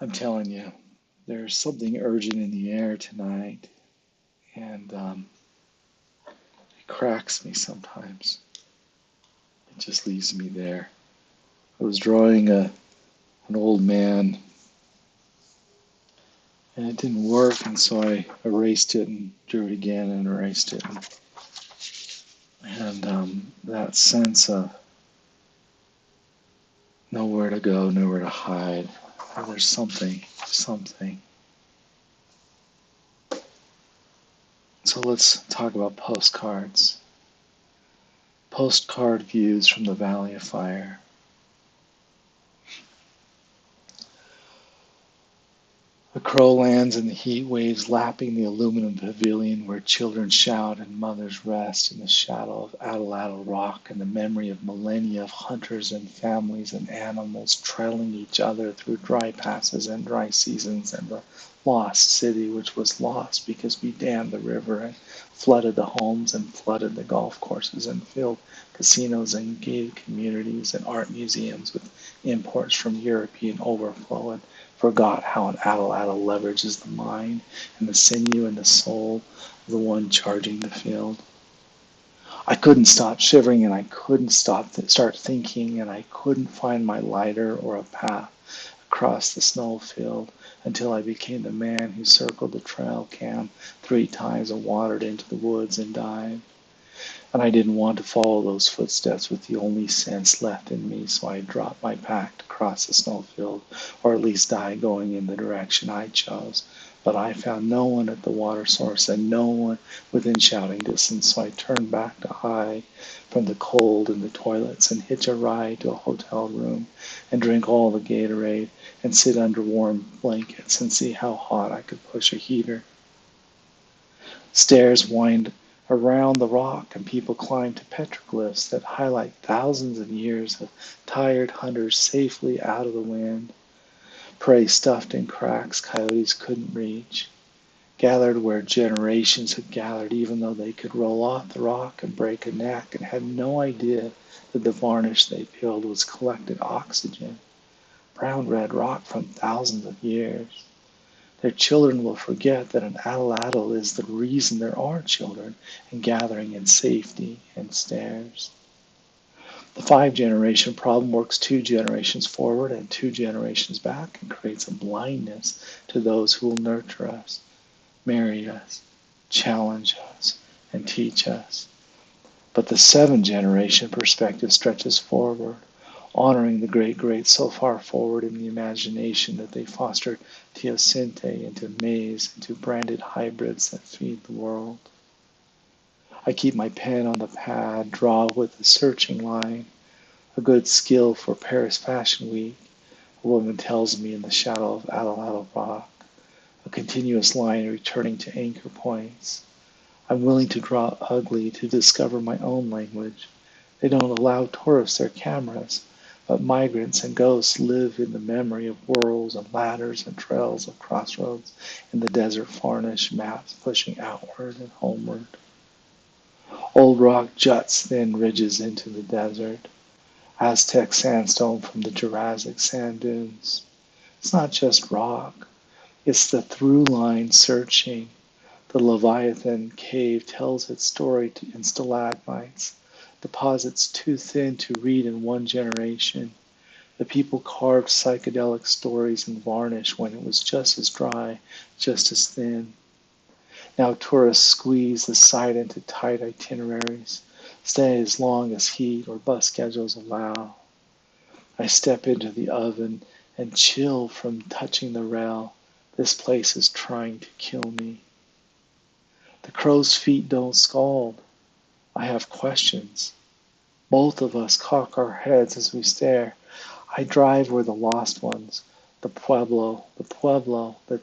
I'm telling you, there's something urgent in the air tonight, and it cracks me sometimes. It just leaves me there. I was drawing an old man, and it didn't work, and so I erased it and drew it again and erased it. And that sense of nowhere to go, nowhere to hide. There's something. So let's talk about postcards. Postcard views from the Valley of Fire. The crow lands in the heat waves lapping the aluminum pavilion where children shout and mothers rest in the shadow of Atlatl Rock and the memory of millennia of hunters and families and animals trailing each other through dry passes and dry seasons and the lost city which was lost because we dammed the river and flooded the homes and flooded the golf courses and filled casinos and gated communities and art museums with imports from European overflow and forgot how an Atlatl leverages the mind and the sinew and the soul of the one charging the field. I couldn't stop shivering and I couldn't start thinking and I couldn't find my lighter or a path across the snowfield until I became the man who circled the trail cam 3 times and wandered into the woods and dived. And I didn't want to follow those footsteps with the only sense left in me, so I dropped my pack to cross the snowfield, or at least die going in the direction I chose. But I found no one at the water source and no one within shouting distance, so I turned back to hide from the cold in the toilets and hitch a ride to a hotel room and drink all the Gatorade and sit under warm blankets and see how hot I could push a heater. Stairs wind around the rock and people climb to petroglyphs that highlight thousands of years of tired hunters safely out of the wind, prey stuffed in cracks coyotes couldn't reach, gathered where generations had gathered even though they could roll off the rock and break a neck and had no idea that the varnish they peeled was collected oxygen, brown red rock from thousands of years. Their children will forget that an atlatl is the reason there are children and gathering in safety and stairs. The 5 generation problem works 2 generations forward and 2 generations back and creates a blindness to those who will nurture us, marry us, challenge us, and teach us. But the 7 generation perspective stretches forward, honoring the great greats so far forward in the imagination that they foster teosinte into maize, into branded hybrids that feed the world. I keep my pen on the pad, draw with a searching line, a good skill for Paris Fashion Week, a woman tells me in the shadow of Atlatl Rock, a continuous line returning to anchor points. I'm willing to draw ugly to discover my own language. They don't allow tourists their cameras, but migrants and ghosts live in the memory of whirls and ladders and trails of crossroads in the desert varnish maps pushing outward and homeward. Old rock juts thin ridges into the desert, Aztec sandstone from the Jurassic sand dunes. It's not just rock, it's the through line searching. The Leviathan cave tells its story in stalagmites, deposits too thin to read in 1 generation. The people carved psychedelic stories in varnish when it was just as dry, just as thin. Now tourists squeeze the site into tight itineraries, stay as long as heat or bus schedules allow. I step into the oven and chill from touching the rail. This place is trying to kill me. The crow's feet don't scald. I have questions. Both of us cock our heads as we stare. I drive where the lost ones, the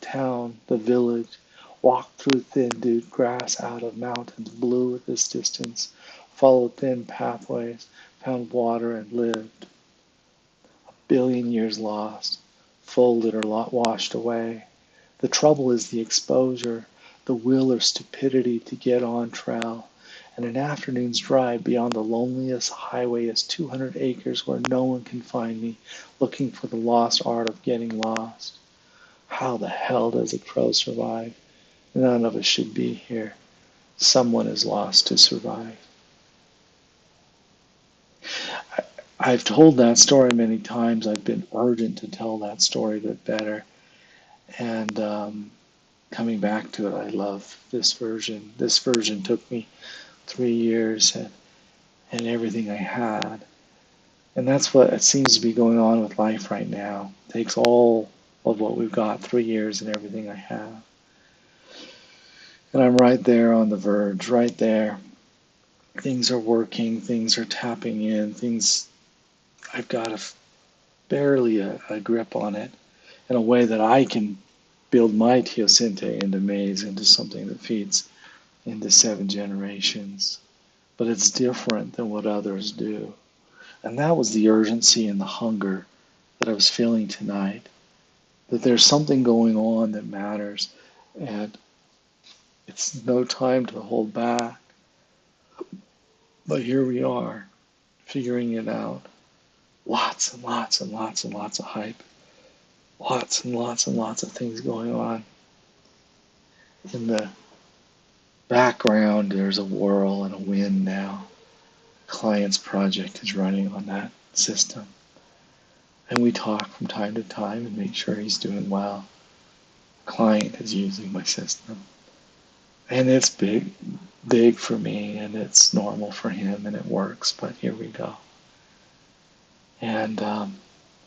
town, the village, walk through thin dewed grass out of mountains blue at this distance, followed thin pathways, found water and lived. Billion years lost, folded or washed away. The trouble is the exposure, the will or stupidity to get on trail, and an afternoon's drive beyond the loneliest highway is 200 acres where no one can find me, looking for the lost art of getting lost. How the hell does a crow survive? None of us should be here. Someone is lost to survive. I've told that story many times. I've been urgent to tell that story, but better. And coming back to it, I love this version. This version took me 3 years and everything I had. And that's what it seems to be going on with life right now. It takes all of what we've got, 3 years and everything I have. And I'm right there on the verge, right there. Things are working, things are tapping in, I've got barely a grip on it in a way that I can build my teosinte into maize, into something that feeds into 7 generations. But it's different than what others do. And that was the urgency and the hunger that I was feeling tonight. That there's something going on that matters. And it's no time to hold back. But here we are, figuring it out. Lots and lots and lots and lots of hype. Lots and lots and lots of things going on. In the background, there's a whirl and a wind now. Client's project is running on that system. And we talk from time to time and make sure he's doing well. Client is using my system. And it's big for me, and it's normal for him, and it works, but here we go. And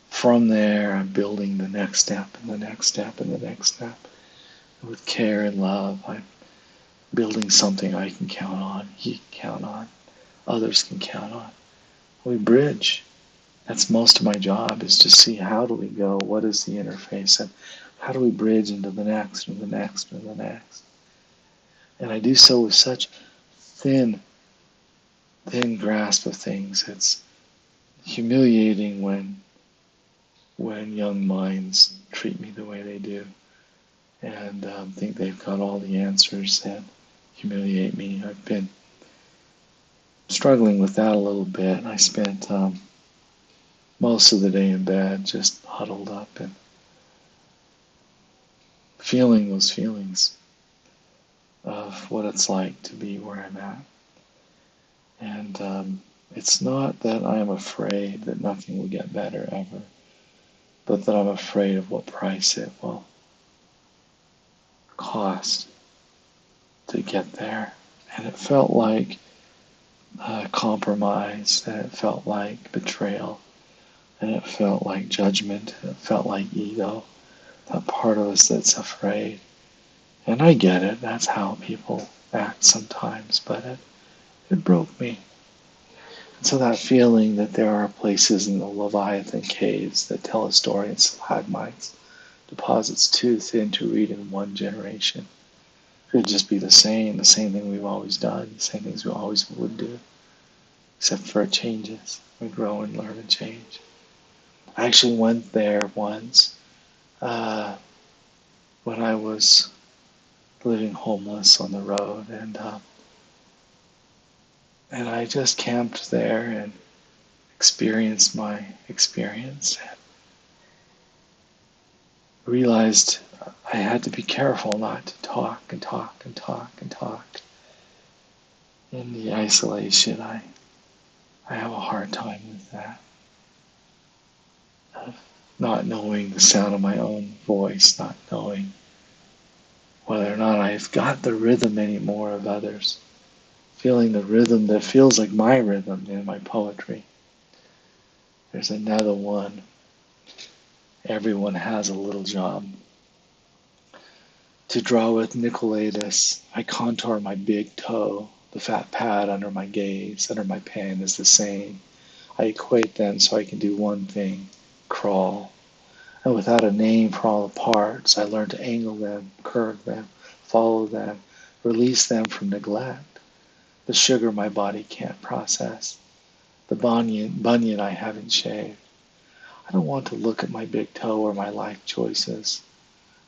from there, I'm building the next step, and the next step, and the next step. With care and love, I'm building something I can count on, he can count on, others can count on. We bridge. That's most of my job, is to see how do we go, what is the interface, and how do we bridge into the next, and the next, and the next. And I do so with such thin grasp of things. It's humiliating when young minds treat me the way they do and think they've got all the answers and humiliate me. I've been struggling with that a little bit. I spent most of the day in bed just huddled up and feeling those feelings of what it's like to be where I'm at. And it's not that I am afraid that nothing will get better ever, but that I'm afraid of what price it will cost to get there. And it felt like compromise, and it felt like betrayal, and it felt like judgment, and it felt like ego, that part of us that's afraid. And I get it, that's how people act sometimes, but it broke me. And so that feeling that there are places in the Leviathan caves that tell a story in stalagmites, deposits too thin to read in 1 generation. It would just be the same thing we've always done, the same things we always would do, except for it changes. We grow and learn and change. I actually went there once when I was living homeless on the road, and I just camped there and experienced my experience. And realized I had to be careful not to talk and talk and talk and talk. In the isolation, I have a hard time with that. Of not knowing the sound of my own voice, not knowing whether or not I've got the rhythm anymore of others. Feeling the rhythm that feels like my rhythm in my poetry. There's another one. Everyone has a little job. To draw with Nicolaitis, I contour my big toe. The fat pad under my gaze, under my pen is the same. I equate them so I can do one thing, crawl. And without a name for all the parts, I learn to angle them, curve them, follow them, release them from neglect. The sugar my body can't process. The bunion I haven't shaved. I don't want to look at my big toe or my life choices.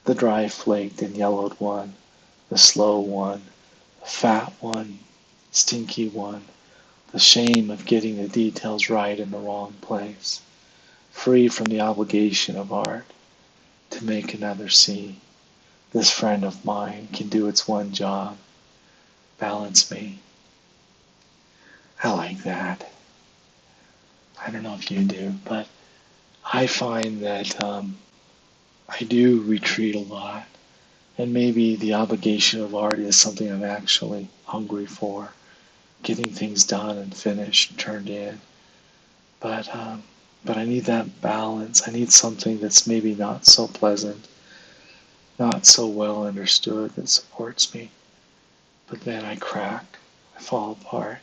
The dry flaked and yellowed one, the slow one, the fat one, stinky one, the shame of getting the details right in the wrong place, free from the obligation of art, to make another see. This friend of mine can do its one job, balance me. I like that. I don't know if you do, but I find that I do retreat a lot. And maybe the obligation of art is something I'm actually hungry for, getting things done and finished and turned in. But but I need that balance. I need something that's maybe not so pleasant, not so well understood that supports me. But then I crack, I fall apart,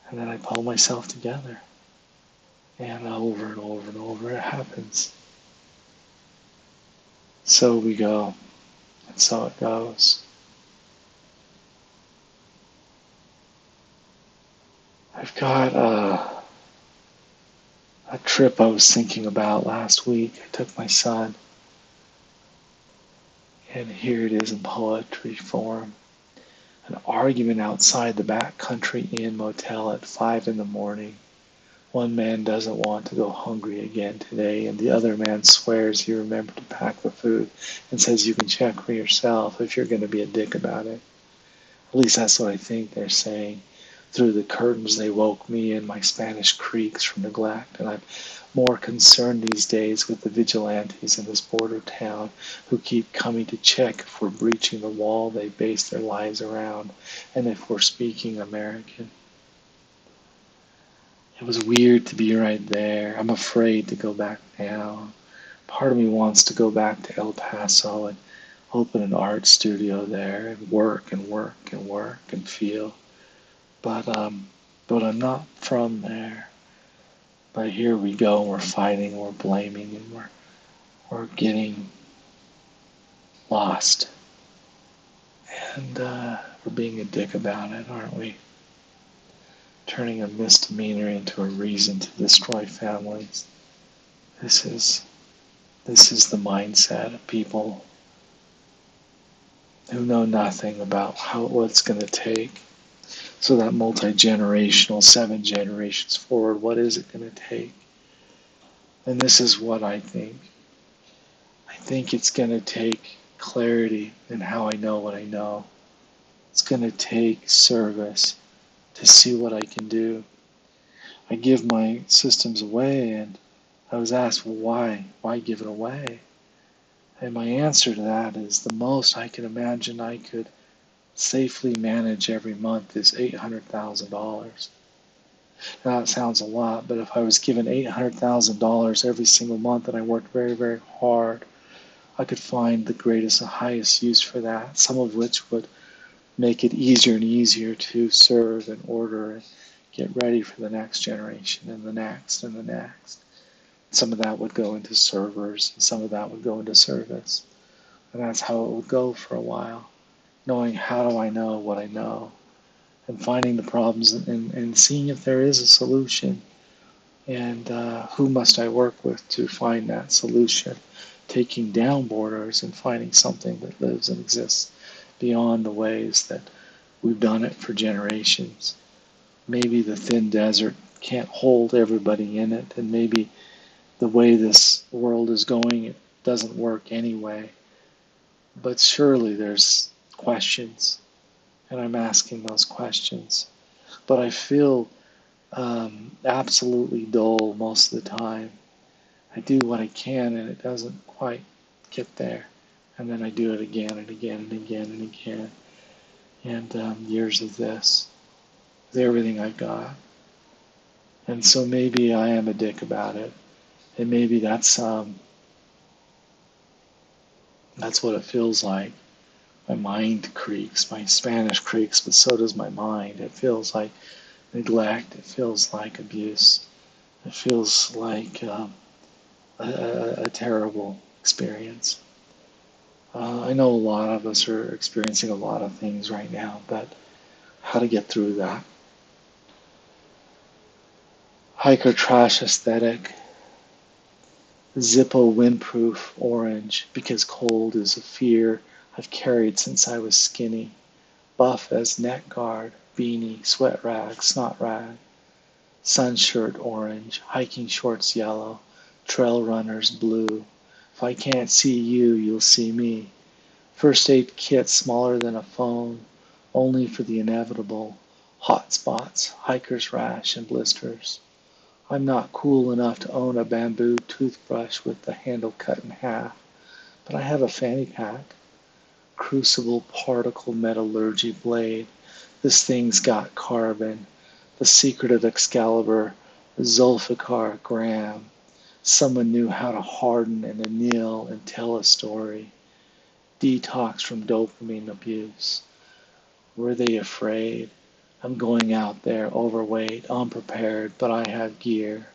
and then I pull myself together. And over and over and over it happens. So we go, and so it goes. I've got a trip I was thinking about last week. I took my son, and here it is in poetry form. An argument outside the backcountry inn motel at 5 in the morning. One man doesn't want to go hungry again today, and the other man swears he remembered to pack the food and says you can check for yourself if you're going to be a dick about it. At least that's what I think they're saying. Through the curtains they woke me and my Spanish creaks from neglect, and I'm more concerned these days with the vigilantes in this border town who keep coming to check if we're breaching the wall they base their lives around, and if we're speaking American. It was weird to be right there. I'm afraid to go back now. Part of me wants to go back to El Paso and open an art studio there and work and work and work and feel. But I'm not from there. But here we go, we're fighting, we're blaming, and we're getting lost. And we're being a dick about it, aren't we? Turning a misdemeanor into a reason to destroy families. This is the mindset of people who know nothing about what it's going to take. So that multi-generational, 7 generations forward, what is it going to take? And this is what I think. I think it's going to take clarity in how I know what I know. It's going to take service to see what I can do. I give my systems away, and I was asked, well, why? Why give it away? And my answer to that is the most I can imagine I could safely manage every month is $800,000. Now that sounds a lot, but if I was given $800,000 every single month and I worked very, very hard, I could find the greatest and highest use for that, some of which would make it easier and easier to serve and order and get ready for the next generation and the next and the next. Some of that would go into servers, and some of that would go into service. And that's how it would go for a while, knowing how do I know what I know, and finding the problems and seeing if there is a solution, and who must I work with to find that solution, taking down borders and finding something that lives and exists beyond the ways that we've done it for generations. Maybe the thin desert can't hold everybody in it, and maybe the way this world is going, it doesn't work anyway. But surely there's questions, and I'm asking those questions. But I feel absolutely dull most of the time. I do what I can, and it doesn't quite get there. And then I do it again and again and again and again. And years of this, with everything I've got. And so maybe I am a dick about it. And maybe that's what it feels like. My mind creaks, my Spanish creaks, but so does my mind. It feels like neglect. It feels like abuse. It feels like a terrible experience. I know a lot of us are experiencing a lot of things right now, but how to get through that? Hiker trash aesthetic. Zippo windproof orange, because cold is a fear I've carried since I was skinny. Buff as neck guard, beanie, sweat rag, snot rag. Sun shirt orange, hiking shorts yellow, trail runners blue, If I can't see you, you'll see me. First aid kit smaller than a phone, only for the inevitable. Hot spots, hiker's rash, and blisters. I'm not cool enough to own a bamboo toothbrush with the handle cut in half, but I have a fanny pack. Crucible particle metallurgy blade. This thing's got carbon. The secret of Excalibur, Zulfikar Graham. Someone knew how to harden and anneal and tell a story. Detox from dopamine abuse. Were they afraid? I'm going out there overweight, unprepared, but I have gear.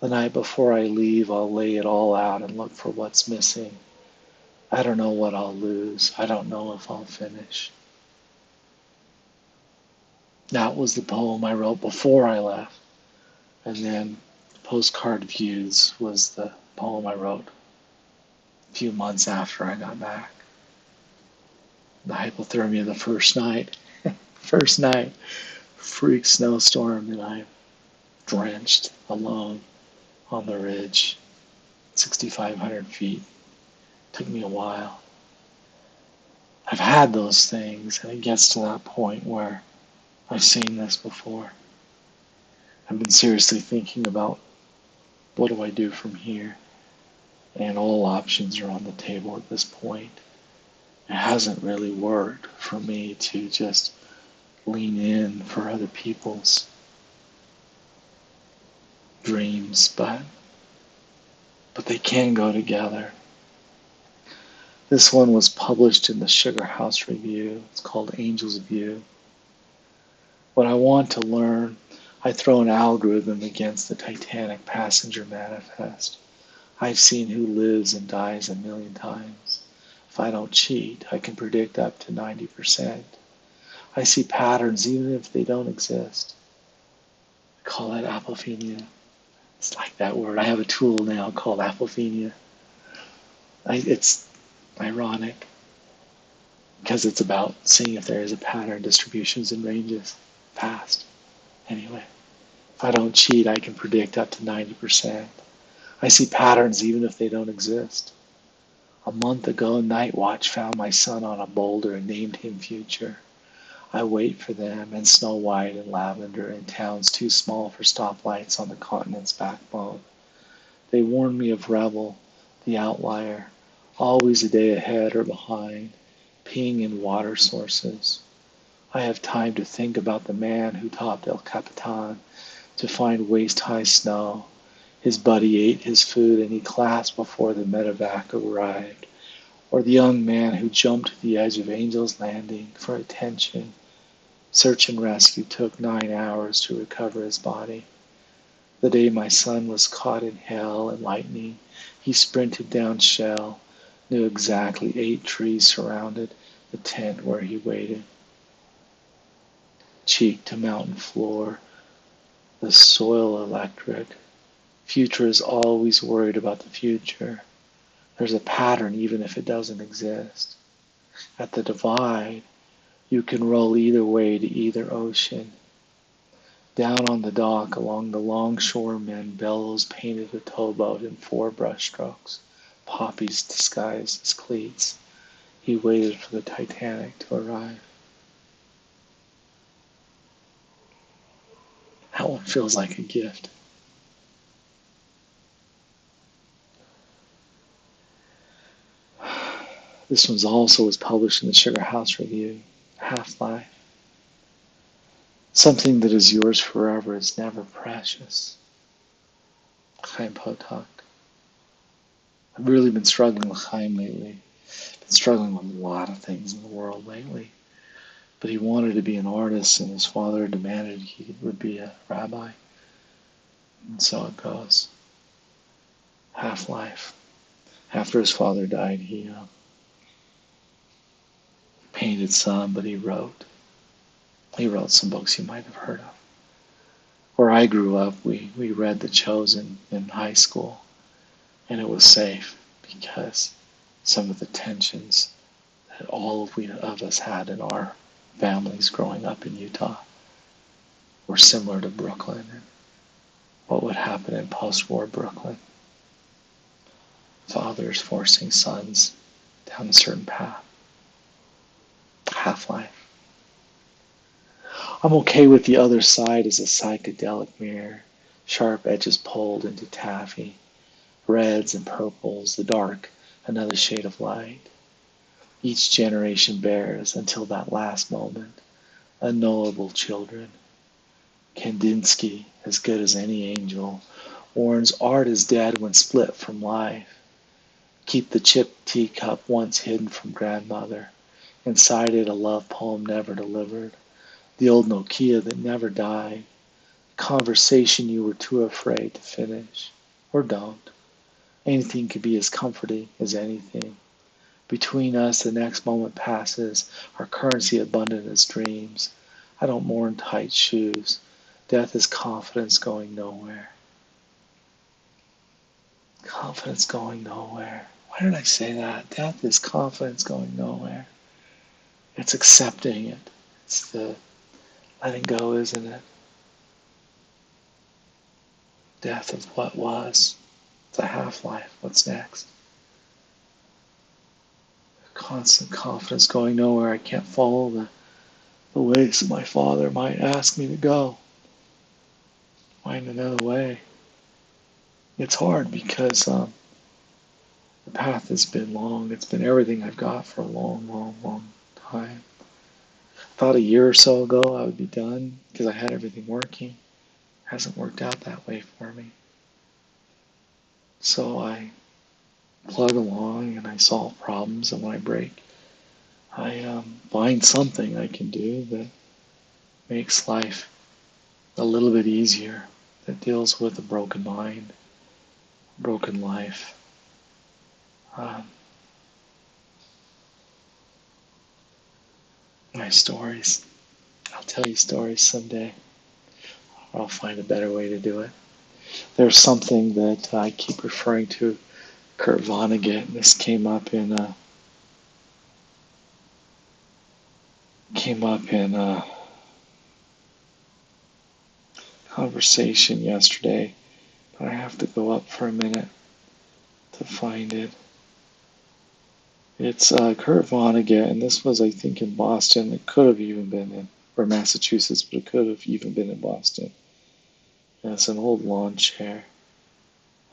The night before I leave, I'll lay it all out and look for what's missing. I don't know what I'll lose. I don't know if I'll finish. That was the poem I wrote before I left. And then Postcard Views was the poem I wrote a few months after I got back. The hypothermia the first night. First night. Freak snowstorm, and I'm drenched alone on the ridge. 6,500 feet. Took me a while. I've had those things, and it gets to that point where I've seen this before. I've been seriously thinking about what do I do from here, and all options are on the table at this point. It hasn't really worked for me to just lean in for other people's dreams, but they can go together. This one was published in the Sugar House Review. It's called Angel's View. When I want to learn, I throw an algorithm against the Titanic passenger manifest. I've seen who lives and dies 1,000,000 times. If I don't cheat, I can predict up to 90%. I see patterns even if they don't exist. I call that apophenia. It's like that word. I have a tool now called apophenia. It's ironic because it's about seeing if there is a pattern, distributions, and ranges. Fast. Anyway, if I don't cheat, I can predict up to 90%. I see patterns even if they don't exist. A month ago, Night Watch found my son on a boulder and named him Future. I wait for them in Snow White and Lavender in towns too small for stoplights on the continent's backbone. They warn me of Rebel, the outlier, always a day ahead or behind, peeing in water sources. I have time to think about the man who topped El Capitan to find waist-high snow. His buddy ate his food and he collapsed before the medevac arrived. Or the young man who jumped to the edge of Angel's Landing for attention. Search and rescue took 9 hours to recover his body. The day my son was caught in hail and lightning, he sprinted down Shell, knew exactly 8 trees surrounded the tent where he waited. Cheek to mountain floor, the soil electric. Future is always worried about the future. There's a pattern even if it doesn't exist. At the divide, you can roll either way to either ocean. Down on the dock along the longshoremen, Bellows painted a towboat in 4 brushstrokes, poppies disguised as cleats. He waited for the Titanic to arrive. That one feels like a gift. This one also was published in the Sugar House Review, Half-Life. Something that is yours forever is never precious. Chaim Potok. I've really been struggling with Chaim lately. Been struggling with a lot of things in the world lately. But he wanted to be an artist, and his father demanded he would be a rabbi. And so it goes. Half-Life. After his father died, he painted some, but he wrote. He wrote some books you might have heard of. Where I grew up, we read The Chosen in high school, and it was safe because some of the tensions that all of us had in our families growing up in Utah were similar to Brooklyn and what would happen in post-war Brooklyn. Fathers forcing sons down a certain path. Half-life. I'm okay with the other side as a psychedelic mirror, sharp edges pulled into taffy, reds and purples, the dark, another shade of light. Each generation bears, until that last moment, unknowable children. Kandinsky, as good as any angel, warns art is dead when split from life. Keep the chipped teacup once hidden from grandmother, inside it a love poem never delivered, the old Nokia that never died, a conversation you were too afraid to finish, or don't. Anything could be as comforting as anything. Between us, the next moment passes, our currency abundant as dreams. I don't mourn tight shoes. Death is confidence going nowhere. Confidence going nowhere. Why did I say that? Death is confidence going nowhere. It's accepting it. It's the letting go, isn't it? Death of what was. It's a half-life. What's next? Constant confidence going nowhere. I can't follow the ways that my father might ask me to go. Find another way. It's hard because the path has been long. It's been everything I've got for a long, long, long time. I thought a year or so ago I would be done because I had everything working. It hasn't worked out that way for me. So I plug along and I solve problems, and when I break, I find something I can do that makes life a little bit easier, that deals with a broken mind, broken life. My stories. I'll tell you stories someday. Or I'll find a better way to do it. There's something that I keep referring to, Kurt Vonnegut. This came up in a conversation yesterday, but I have to go up for a minute to find it. It's Kurt Vonnegut, and this was, I think, in Boston. It could have even been in, or Massachusetts, but it could have even been in Boston. And it's an old lawn chair.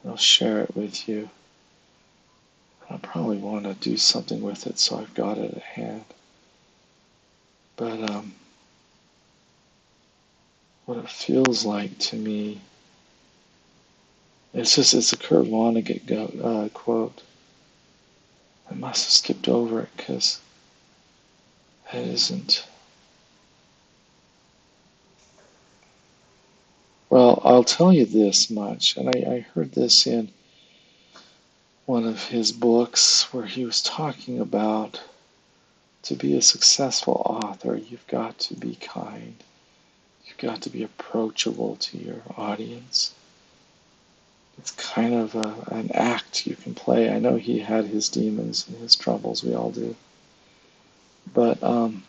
I'll share it with you. I probably want to do something with it, so I've got it at hand. But what it feels like to me, it's a Kurt Vonnegut quote. I must have skipped over it because it isn't. Well, I'll tell you this much, and I heard this in one of his books where he was talking about, to be a successful author, you've got to be kind. You've got to be approachable to your audience. It's kind of an act you can play. I know he had his demons and his troubles, we all do. But I'm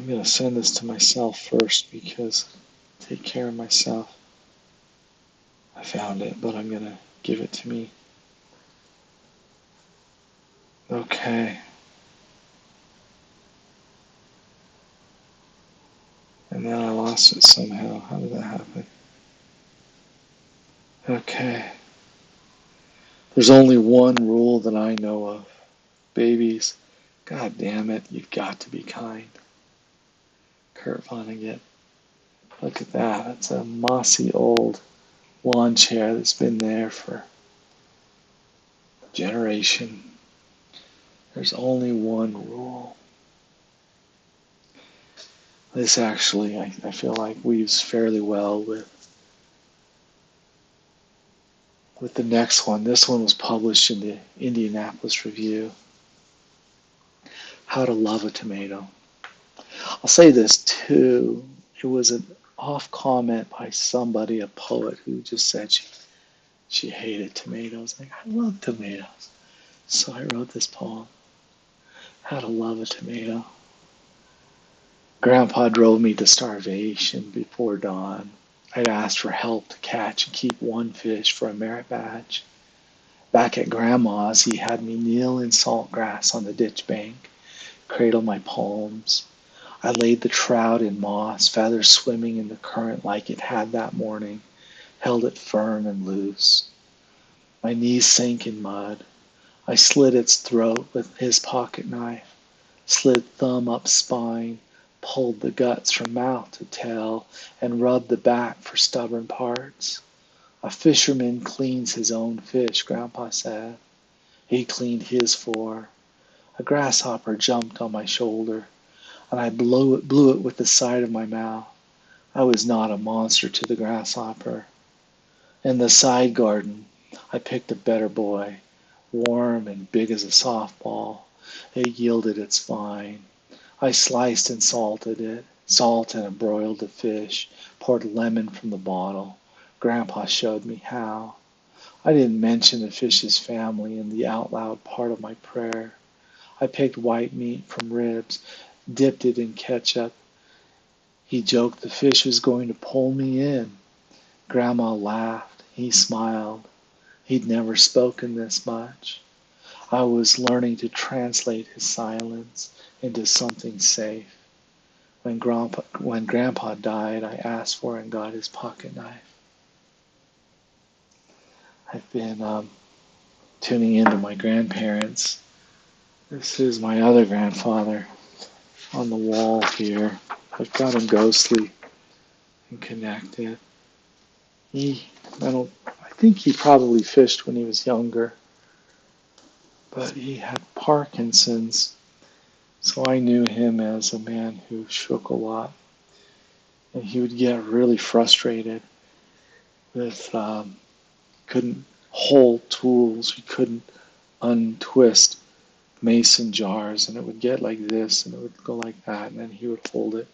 going to send this to myself first because I take care of myself. I found it, but I'm going to give it to me. Okay. And then I lost it somehow. How did that happen? Okay. There's only one rule that I know of. Babies, God damn it, you've got to be kind. Kurt Vonnegut. Look at that. It's a mossy old lawn chair that's been there for a generation. There's only one rule. This actually, I feel like, weaves fairly well with the next one. This one was published in the Indianapolis Review. How to Love a Tomato. I'll say this too. It was an off comment by somebody, a poet, who just said she hated tomatoes. Like, I love tomatoes. So I wrote this poem, How to Love a Tomato. Grandpa drove me to starvation before dawn. I'd asked for help to catch and keep one fish for a merit badge. Back at Grandma's, he had me kneel in salt grass on the ditch bank, cradle my palms. I laid the trout in moss, feathers swimming in the current like it had that morning, held it firm and loose. My knees sank in mud. I slit its throat with his pocket knife, slid thumb up spine, pulled the guts from mouth to tail, and rubbed the back for stubborn parts. A fisherman cleans his own fish, Grandpa said. He cleaned his for. A grasshopper jumped on my shoulder, and I blew it with the side of my mouth. I was not a monster to the grasshopper. In the side garden, I picked a better boy, warm and big as a softball. It yielded its vine. I sliced and salted and broiled the fish, poured lemon from the bottle. Grandpa showed me how. I didn't mention the fish's family in the out loud part of my prayer. I picked white meat from ribs, dipped it in ketchup. He joked the fish was going to pull me in. Grandma laughed. He smiled. He'd never spoken this much. I was learning to translate his silence into something safe. When Grandpa died, I asked for and got his pocket knife. I've been tuning into my grandparents. This is my other grandfather on the wall here. I've got him ghostly and connected. I think he probably fished when he was younger, but he had Parkinson's, so I knew him as a man who shook a lot, and he would get really frustrated with couldn't hold tools, he couldn't untwist mason jars, and it would get like this, and it would go like that, and then he would hold it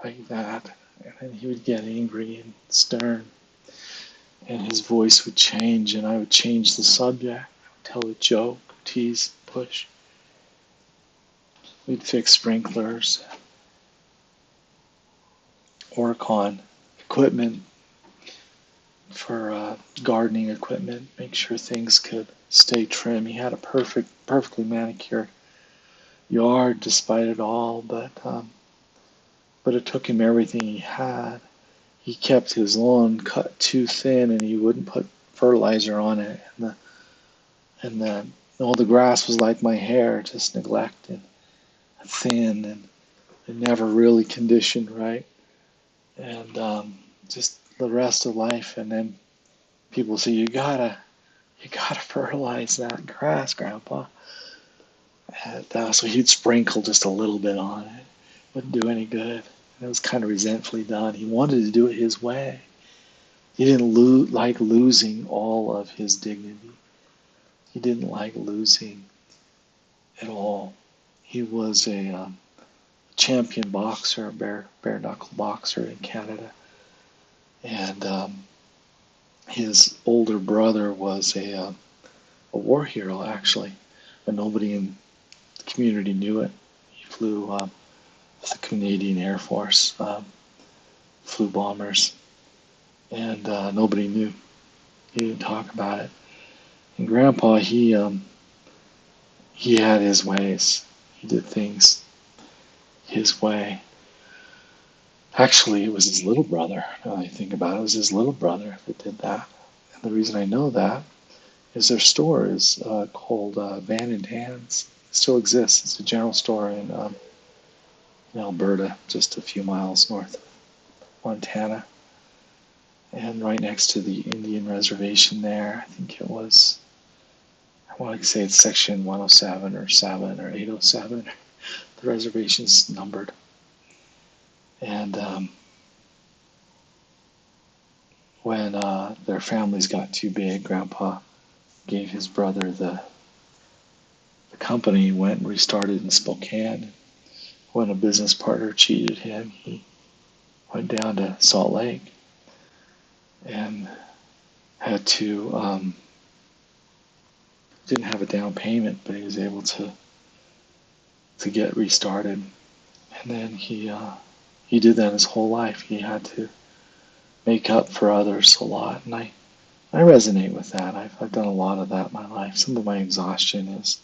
like that, and then he would get angry and stern, and his voice would change, and I would change the subject, tell a joke, tease, push. We'd fix sprinklers, work on equipment for gardening equipment, make sure things could stay trim. He had a perfectly manicured yard despite it all, but it took him everything he had. He kept his lawn cut too thin, and he wouldn't put fertilizer on it, and all the grass was like my hair, just neglected, thin, and never really conditioned right, and just the rest of life. And then people say, you gotta fertilize that grass, Grandpa. And so he'd sprinkle just a little bit on it. Wouldn't do any good. And it was kind of resentfully done. He wanted to do it his way. He didn't like losing all of his dignity. He didn't like losing at all. He was a champion boxer, a bare knuckle boxer in Canada. And his older brother was a war hero, actually, but nobody in the community knew it. He flew with the Canadian Air Force, flew bombers, and nobody knew. He didn't talk about it. And Grandpa, he had his ways. He did things his way. Actually, it was his little brother. Now that I think about it, it was his little brother that did that. And the reason I know that is their store is called Van and Tan's. It still exists. It's a general store in Alberta, just a few miles north of Montana, and right next to the Indian reservation there. I think it was, I want to say it's section 107 or 7 or 807. The reservation's numbered. And when their families got too big, Grandpa gave his brother the company, went and restarted in Spokane. When a business partner cheated him, he went down to Salt Lake and had to, didn't have a down payment, but he was able to get restarted. And then he did that his whole life. He had to make up for others a lot, and I resonate with that. I've done a lot of that in my life. Some of my exhaustion is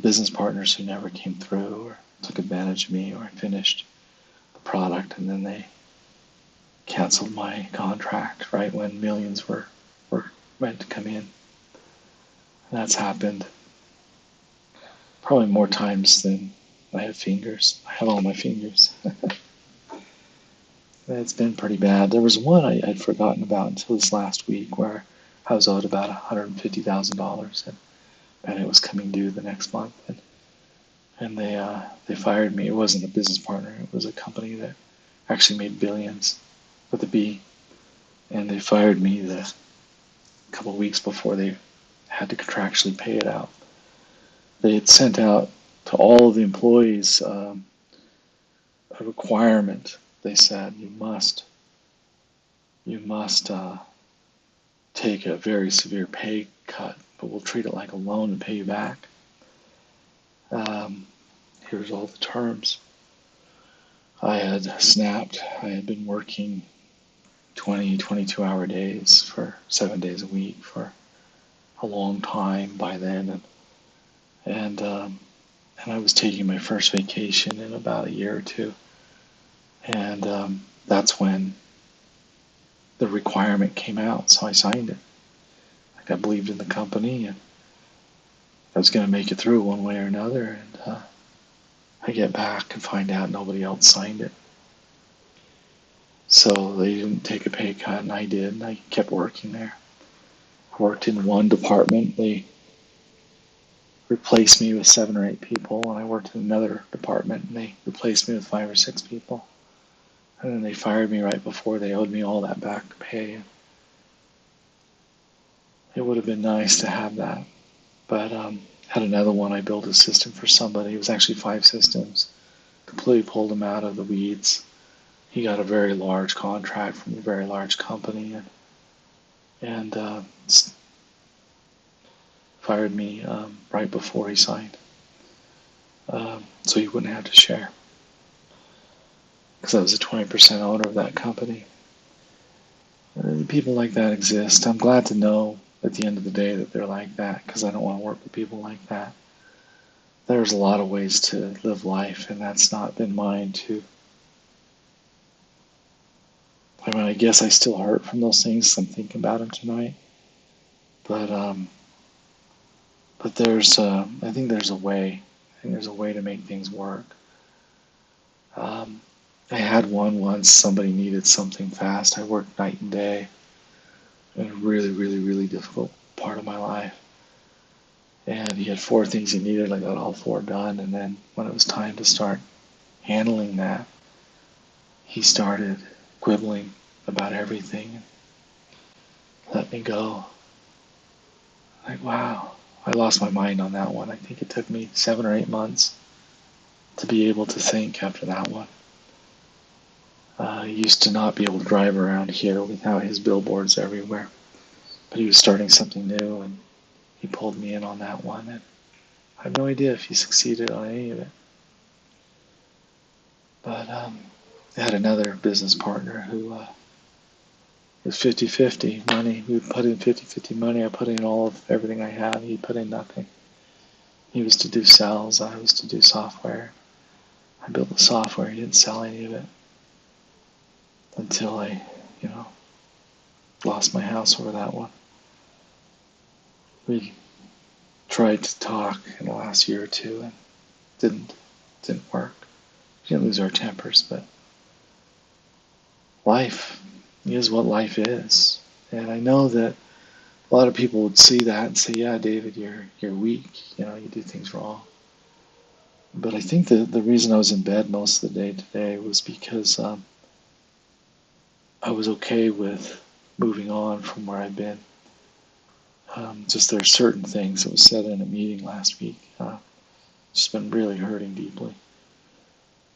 business partners who never came through or took advantage of me, or I finished the product and then they canceled my contract right when millions were meant to come in. And that's happened probably more times than I have fingers. I have all my fingers. It's been pretty bad. There was one I'd forgotten about until this last week where I was owed about $150,000 and it was coming due the next month. And they fired me. It wasn't a business partner. It was a company that actually made billions with a B. And they fired me the couple of weeks before they had to contractually pay it out. They had sent out to all of the employees a requirement. They said you must take a very severe pay cut, but we'll treat it like a loan and pay you back. Here's all the terms. I had snapped. I had been working 20, 22-hour days for 7 days a week for a long time by then, and I was taking my first vacation in about a year or two, and that's when the requirement came out, so I signed it. Like I believed in the company, and I was going to make it through one way or another, and I get back and find out nobody else signed it. So they didn't take a pay cut, and I did, and I kept working there. I worked in one department. They replaced me with 7 or 8 people, and I worked in another department, and they replaced me with 5 or 6 people. And then they fired me right before they owed me all that back pay. It would have been nice to have that, but had another one. I built a system for somebody. It was actually 5 systems. Completely pulled him out of the weeds. He got a very large contract from a very large company, and fired me right before he signed, so he wouldn't have to share, because I was a 20% owner of that company. People like that exist. I'm glad to know at the end of the day that they're like that, because I don't want to work with people like that. There's a lot of ways to live life, and that's not been mine to. I mean, I guess I still hurt from those things. I'm thinking about them tonight, but there's I think there's a way. I think there's a way to make things work. I had one once. Somebody needed something fast. I worked night and day in a really, really, really difficult part of my life. And he had 4 things he needed. I got all 4 done. And then when it was time to start handling that, he started quibbling about everything and let me go. Like, wow. I lost my mind on that one. I think it took me 7 or 8 months to be able to think after that one. I used to not be able to drive around here without his billboards everywhere. But he was starting something new, and he pulled me in on that one. And I have no idea if he succeeded on any of it. But I had another business partner who was 50-50 money. We would put in 50-50 money. I put in all of everything I had. He put in nothing. He was to do sales. I was to do software. I built the software. He didn't sell any of it until I, lost my house over that one. We tried to talk in the last year or two and didn't work. We didn't lose our tempers, but life is what life is. And I know that a lot of people would see that and say, yeah, David, you're weak, you do things wrong. But I think the reason I was in bed most of the day today was because I was okay with moving on from where I've been. Just there are certain things that was said in a meeting last week. Just been really hurting deeply.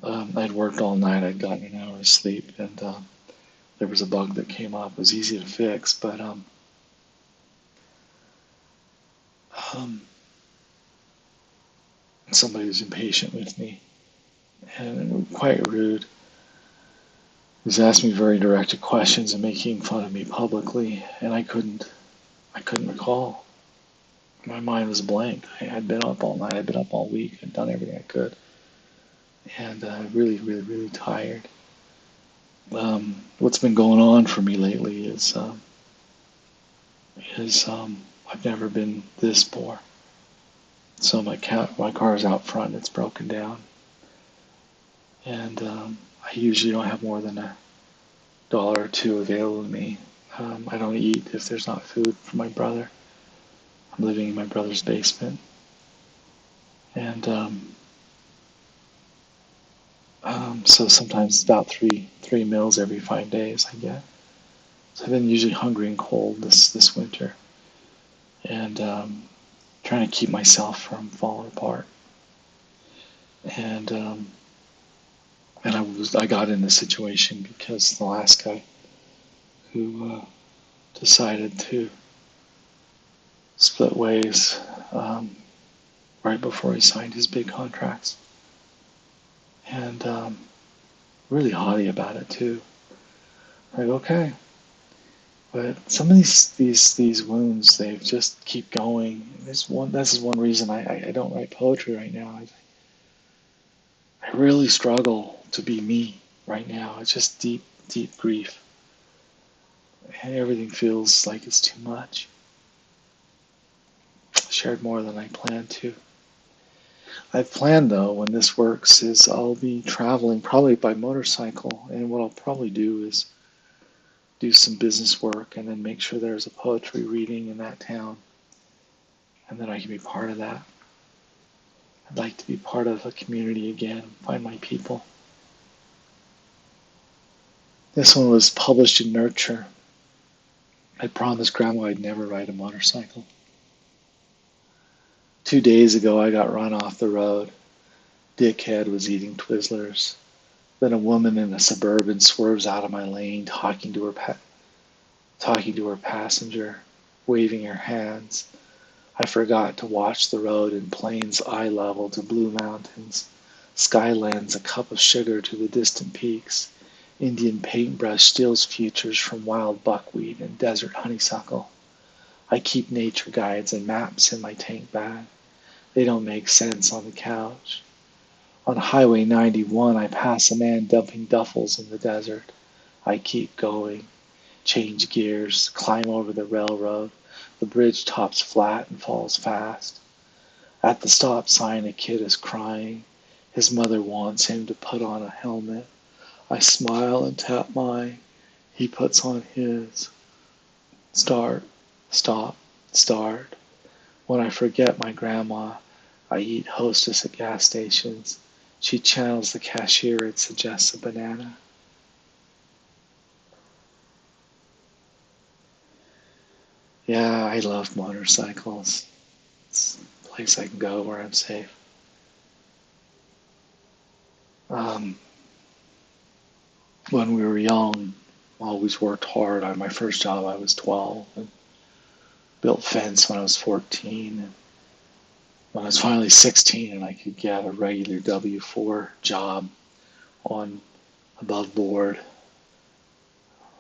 I'd worked all night. I'd gotten an hour of sleep, and there was a bug that came up. It was easy to fix, but somebody was impatient with me and quite rude. He was asking me very directed questions and making fun of me publicly, and I couldn't recall. My mind was blank. I'd been up all night. I'd been up all week. I'd done everything I could, and really, really, really tired. What's been going on for me lately is I've never been this poor. So my car's out front. It's broken down, and I usually don't have more than $1 or two available to me. I don't eat if there's not food for my brother. I'm living in my brother's basement, and so sometimes it's about three meals every 5 days I get. So I've been usually hungry and cold this winter, and trying to keep myself from falling apart. And I got in this situation because the last guy who decided to split ways right before he signed his big contracts, and really haughty about it too. Like, okay, but some of these wounds, they just keep going. This is one reason I don't write poetry right now. I really struggle to be me right now. It's just deep grief, and everything feels like it's too much. I shared more than I planned to. I've planned, though, when this works, is I'll be traveling probably by motorcycle, and what I'll probably do is do some business work and then make sure there's a poetry reading in that town, and then I can be part of that. I'd like to be part of a community again, find my people. This one was published in Nurture. I promised Grandma I'd never ride a motorcycle. 2 days ago, I got run off the road. Dickhead was eating Twizzlers. Then a woman in a Suburban swerves out of my lane, talking to her passenger, waving her hands. I forgot to watch the road in plains eye level to blue mountains. Skylands a cup of sugar to the distant peaks. Indian paintbrush steals futures from wild buckwheat and desert honeysuckle. I keep nature guides and maps in my tank bag. They don't make sense on the couch. On Highway 91, I pass a man dumping duffels in the desert. I keep going, change gears, climb over the railroad. The bridge tops flat and falls fast. At the stop sign, a kid is crying. His mother wants him to put on a helmet. I smile and tap mine. He puts on his. Start, stop, start. When I forget my grandma, I eat Hostess at gas stations. She channels the cashier and suggests a banana. Yeah, I love motorcycles. It's a place I can go where I'm safe. Um, when we were young, I always worked hard. On my first job, I was 12 and built fence when I was 14. And when I was finally 16 and I could get a regular W-4 job on above board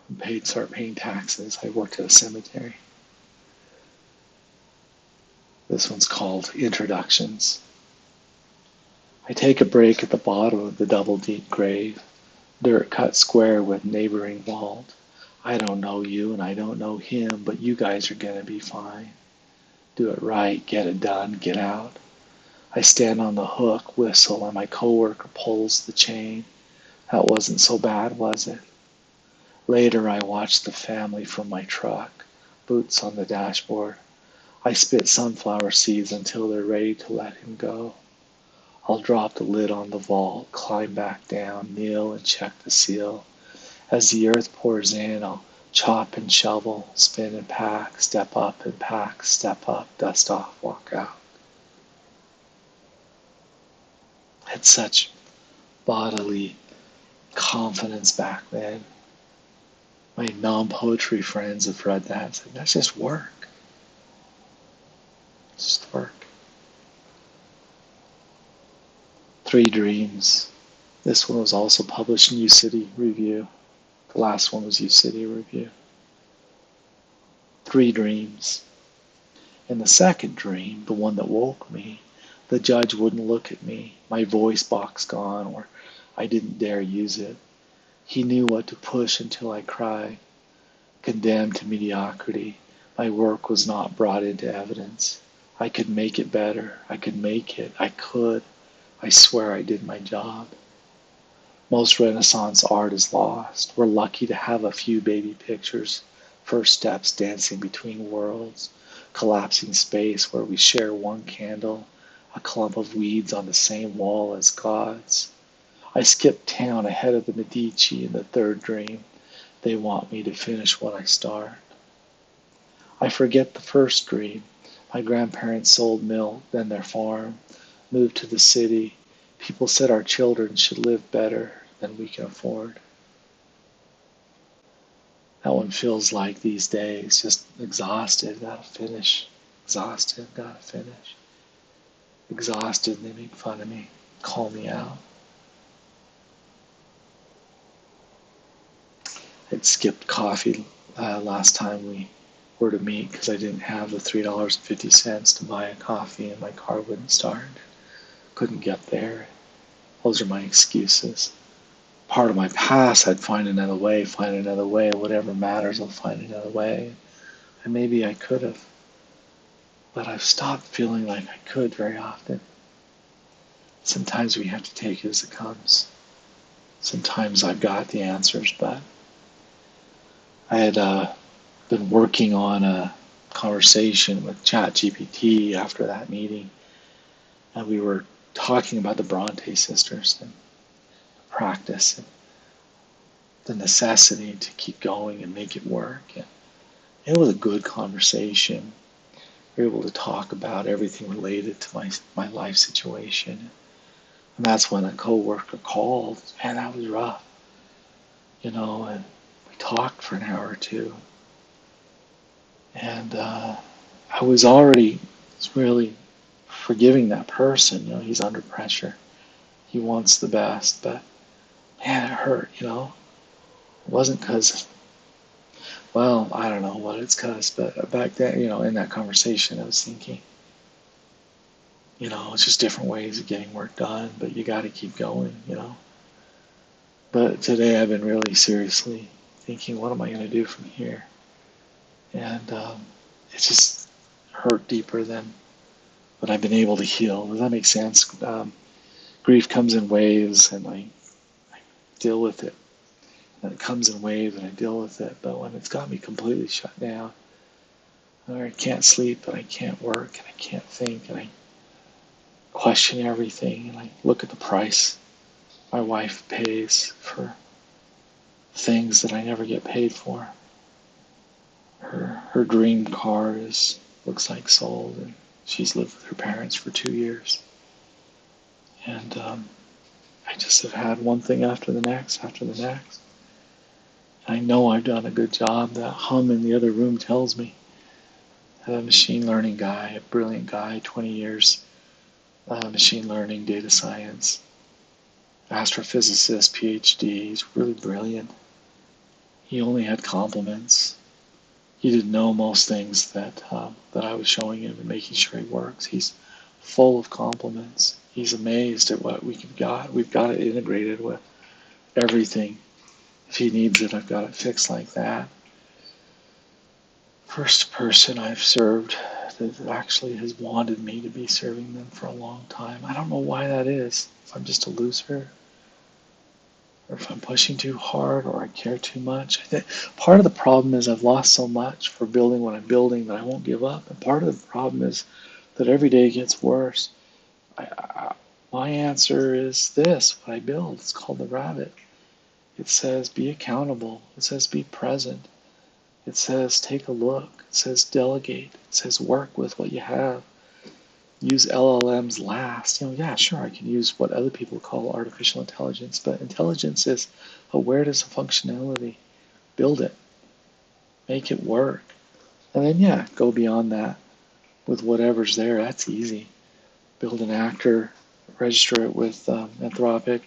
and start paying taxes, I worked at a cemetery. This one's called Introductions. I take a break at the bottom of the double deep grave, dirt cut square with neighboring vault. I don't know you and I don't know him, but you guys are gonna be fine. Do it right, get it done, get out. I stand on the hook, whistle, and my coworker pulls the chain. That wasn't so bad, was it? Later I watch the family from my truck, boots on the dashboard. I spit sunflower seeds until they're ready to let him go. I'll drop the lid on the vault, climb back down, kneel and check the seal. As the earth pours in, I'll chop and shovel, spin and pack, step up and pack, step up, dust off, walk out. I had such bodily confidence back then. My non-poetry friends have read that and said, that's just work. It's just work. 3 Dreams. This one was also published in New City Review. The last one was U-City Review. 3 dreams. In the second dream, the one that woke me, the judge wouldn't look at me, my voice box gone, or I didn't dare use it. He knew what to push until I cried. Condemned to mediocrity, my work was not brought into evidence. I could make it better. I could make it. I could. I swear I did my job. Most Renaissance art is lost. We're lucky to have a few baby pictures, first steps dancing between worlds, collapsing space where we share one candle, a clump of weeds on the same wall as gods. I skipped town ahead of the Medici in the third dream. They want me to finish what I start. I forget the first dream. My grandparents sold milk, then their farm, moved to the city. People said our children should live better than we can afford. That one feels like these days, just exhausted, gotta finish. Exhausted, gotta finish. Exhausted, and they make fun of me, call me out. I'd skipped coffee last time we were to meet because I didn't have the $3.50 to buy a coffee and my car wouldn't start. Couldn't get there. Those are my excuses. Part of my past, I'd find another way, whatever matters, I'll find another way. And maybe I could have, but I've stopped feeling like I could very often. Sometimes we have to take it as it comes. Sometimes I've got the answers, but I had been working on a conversation with ChatGPT after that meeting, and we were talking about the Bronte sisters and practice and the necessity to keep going and make it work. And it was a good conversation. We were able to talk about everything related to my life situation. And that's when a coworker called. Man, that was rough. And we talked for an hour or two. And I was already really forgiving that person. He's under pressure. He wants the best, but man, it hurt. It wasn't because, well, I don't know what it's because, but back then, in that conversation, I was thinking, it's just different ways of getting work done, but you got to keep going. But today I've been really seriously thinking, what am I going to do from here? And it just hurt deeper than what I've been able to heal. Does that make sense? Grief comes in waves, and I deal with it. And it comes in waves, and I deal with it. But when it's got me completely shut down, or I can't sleep, and I can't work, and I can't think, and I question everything, and I look at the price my wife pays for things that I never get paid for. Her dream car looks like sold, and she's lived with her parents for 2 years. And I just have had one thing after the next, after the next. I know I've done a good job. That hum in the other room tells me. A machine learning guy, a brilliant guy, 20 years, machine learning, data science, astrophysicist, PhD. He's really brilliant. He only had compliments. He didn't know most things that I was showing him and making sure he works. He's full of compliments. He's amazed at what we've got. We've got it integrated with everything. If he needs it, I've got it fixed like that. First person I've served that actually has wanted me to be serving them for a long time. I don't know why that is. If I'm just a loser, or if I'm pushing too hard, or I care too much. I think part of the problem is I've lost so much for building what I'm building that I won't give up. And part of the problem is that every day gets worse. My answer is this, what I build. It's called the rabbit. It says be accountable. It says be present. It says take a look. It says delegate. It says work with what you have. Use LLMs last. Yeah, sure, I can use what other people call artificial intelligence, but intelligence is awareness of functionality. Build it. Make it work. And then, yeah, go beyond that with whatever's there. That's easy. Build an actor, register it with Anthropic,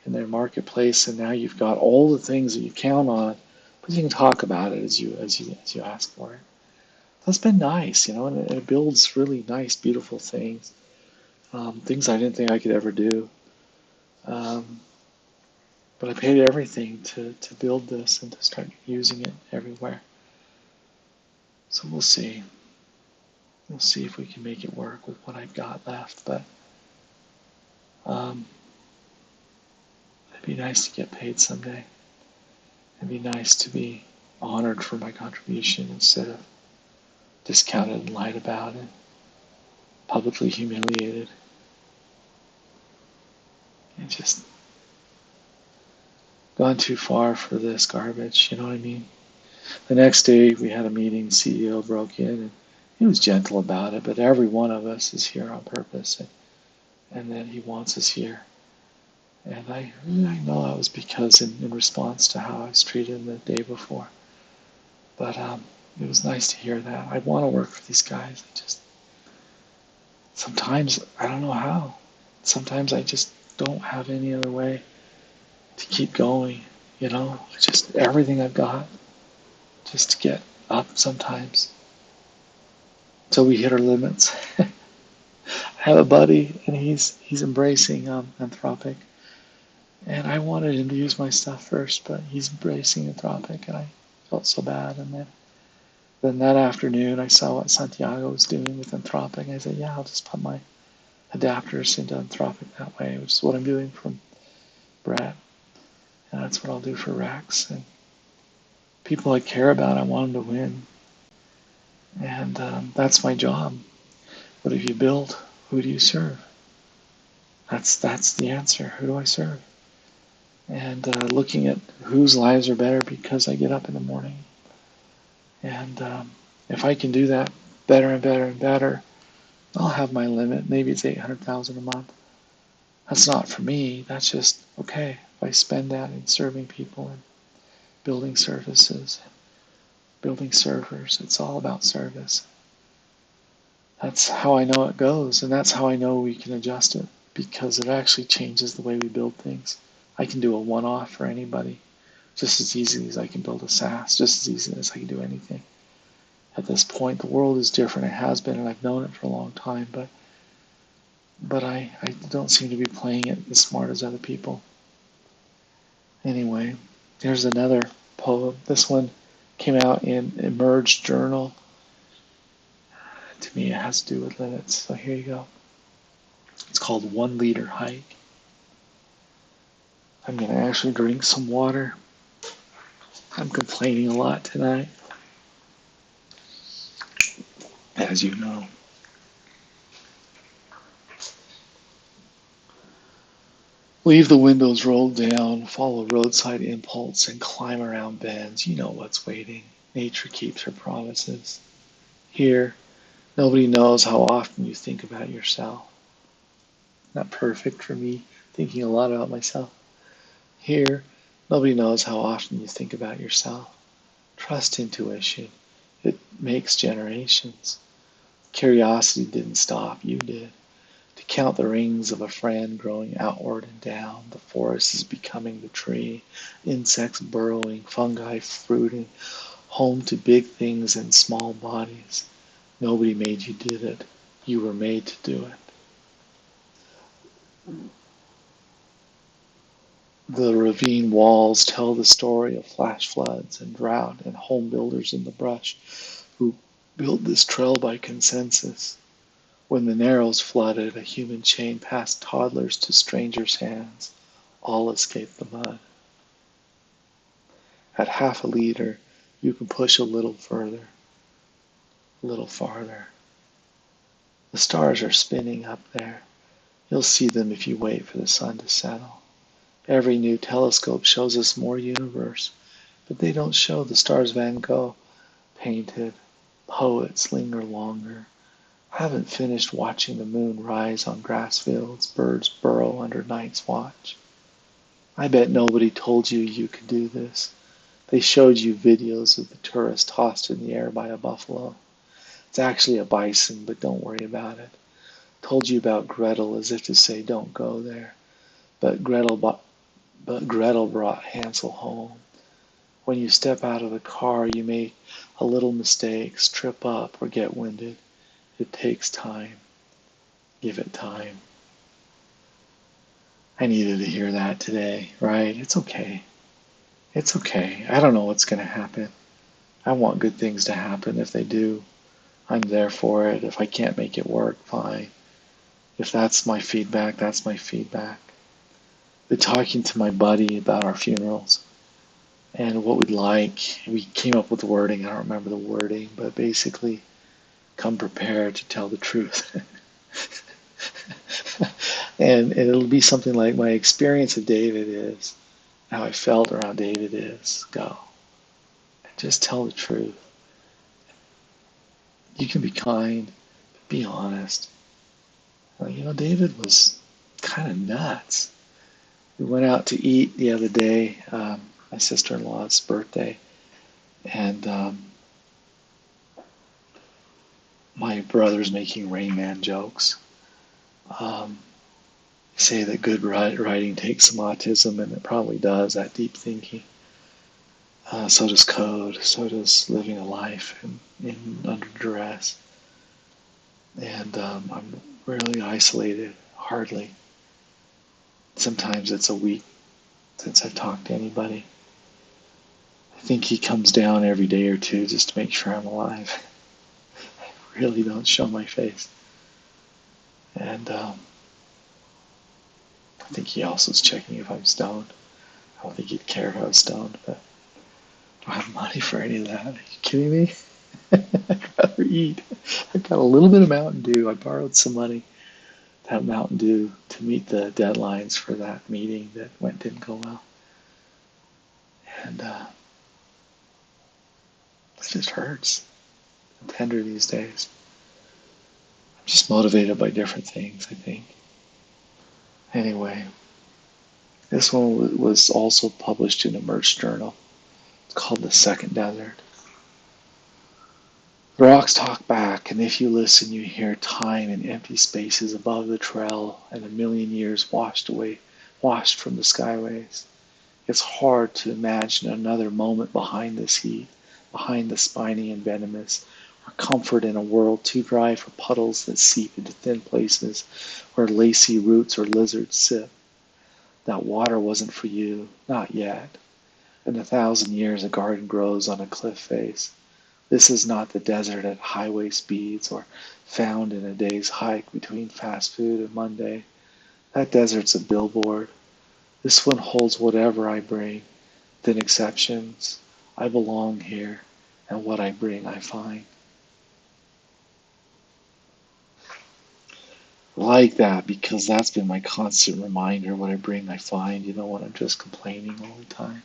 in their marketplace, and now you've got all the things that you count on, but you can talk about it as you ask for it. That's been nice, and it builds really nice, beautiful things, things I didn't think I could ever do. Um, but I paid everything to build this and to start using it everywhere. So we'll see. We'll see if we can make it work with what I've got left. But um, it'd be nice to get paid someday. It'd be nice to be honored for my contribution instead of discounted and lied about and publicly humiliated. And just gone too far for this garbage, you know what I mean? The next day we had a meeting, the CEO broke in and he was gentle about it, but every one of us is here on purpose and that he wants us here. And I know that was because in response to how I was treated the day before. But it was nice to hear that. I want to work for these guys. Sometimes I don't know how. Sometimes I just don't have any other way to keep going, just everything I've got just to get up sometimes. So we hit our limits. I have a buddy and he's embracing Anthropic. And I wanted him to use my stuff first, but he's embracing Anthropic and I felt so bad. And then that afternoon I saw what Santiago was doing with Anthropic. I said, yeah, I'll just put my adapters into Anthropic that way, which is what I'm doing from Brett. And that's what I'll do for Rex. And people I care about, I want them to win. And that's my job. What have you built? Who do you serve? That's the answer. Who do I serve? And looking at whose lives are better because I get up in the morning. And if I can do that better and better and better, I'll have my limit. Maybe it's 800,000 a month. That's not for me. That's just okay. If I spend that in serving people and building services, building servers, it's all about service. That's how I know it goes, and that's how I know we can adjust it, because it actually changes the way we build things. I can do a one-off for anybody just as easily as I can build a SaaS, just as easily as I can do anything. At this point, the world is different. It has been, and I've known it for a long time, but I don't seem to be playing it as smart as other people. Anyway, here's another poem. This one came out in Emerge Journal. To me, it has to do with limits. So here you go. It's called 1 Liter Hike. I'm going to actually drink some water. I'm complaining a lot tonight, as you know. Leave the windows rolled down, follow roadside impulse, and climb around bends. You know what's waiting. Nature keeps her promises. Here, nobody knows how often you think about yourself. Not perfect for me, thinking a lot about myself. Here, nobody knows how often you think about yourself. Trust intuition. It makes generations. Curiosity didn't stop, you did. To count the rings of a friend growing outward and down, the forest is becoming the tree, insects burrowing, fungi fruiting, home to big things and small bodies. Nobody made you do it. You were made to do it. The ravine walls tell the story of flash floods and drought and home builders in the brush who built this trail by consensus. When the Narrows flooded, a human chain passed toddlers to strangers' hands. All escaped the mud. At half a liter, you can push a little further, a little farther. The stars are spinning up there. You'll see them if you wait for the sun to settle. Every new telescope shows us more universe, but they don't show the stars Van Gogh painted. Poets linger longer. I haven't finished watching the moon rise on grass fields, birds burrow under night's watch. I bet nobody told you you could do this. They showed you videos of the tourist tossed in the air by a buffalo. It's actually a bison, but don't worry about it. Told you about Gretel as if to say don't go there. But Gretel but Gretel brought Hansel home. When you step out of the car, you make a little mistakes, trip up, or get winded. It takes time. Give it time. I needed to hear that today, right? It's okay. It's okay. I don't know what's going to happen. I want good things to happen. If they do, I'm there for it. If I can't make it work, fine. If that's my feedback, that's my feedback. But talking to my buddy about our funerals and what we'd like, we came up with the wording. I don't remember the wording, but basically, come prepared to tell the truth. And it'll be something like my experience of David is, how I felt around David is, go. Just tell the truth. You can be kind, but be honest. David was kind of nuts. We went out to eat the other day, my sister-in-law's birthday, and my brother's making Rain Man jokes. Say that good writing takes some autism, and it probably does, that deep thinking. So does code, so does living a life under duress. And I'm really isolated, hardly. Sometimes it's a week since I've talked to anybody. I think he comes down every day or two just to make sure I'm alive. I really don't show my face. And I think he also is checking if I'm stoned. I don't think he'd care if I was stoned, but I don't have money for any of that. Are you kidding me? I'd rather eat. I've got a little bit of Mountain Dew. I borrowed some money to have Mountain Dew to meet the deadlines for that meeting that didn't go well. And it just hurts. I'm tender these days. I'm just motivated by different things, I think. Anyway, this one was also published in a Emerge journal. It's called The Second Desert. The rocks talk back, and if you listen, you hear time and empty spaces above the trail and a million years washed from the skyways. It's hard to imagine another moment behind this heat, behind the spiny and venomous, or comfort in a world too dry for puddles that seep into thin places where lacy roots or lizards sit. That water wasn't for you, not yet. In 1,000 years a garden grows on a cliff face. This is not the desert at highway speeds or found in a day's hike between fast food and Monday. That desert's a billboard. This one holds whatever I bring, then exceptions. I belong here, and what I bring I find. I like that because that's been my constant reminder. What I bring I find, when I'm just complaining all the time.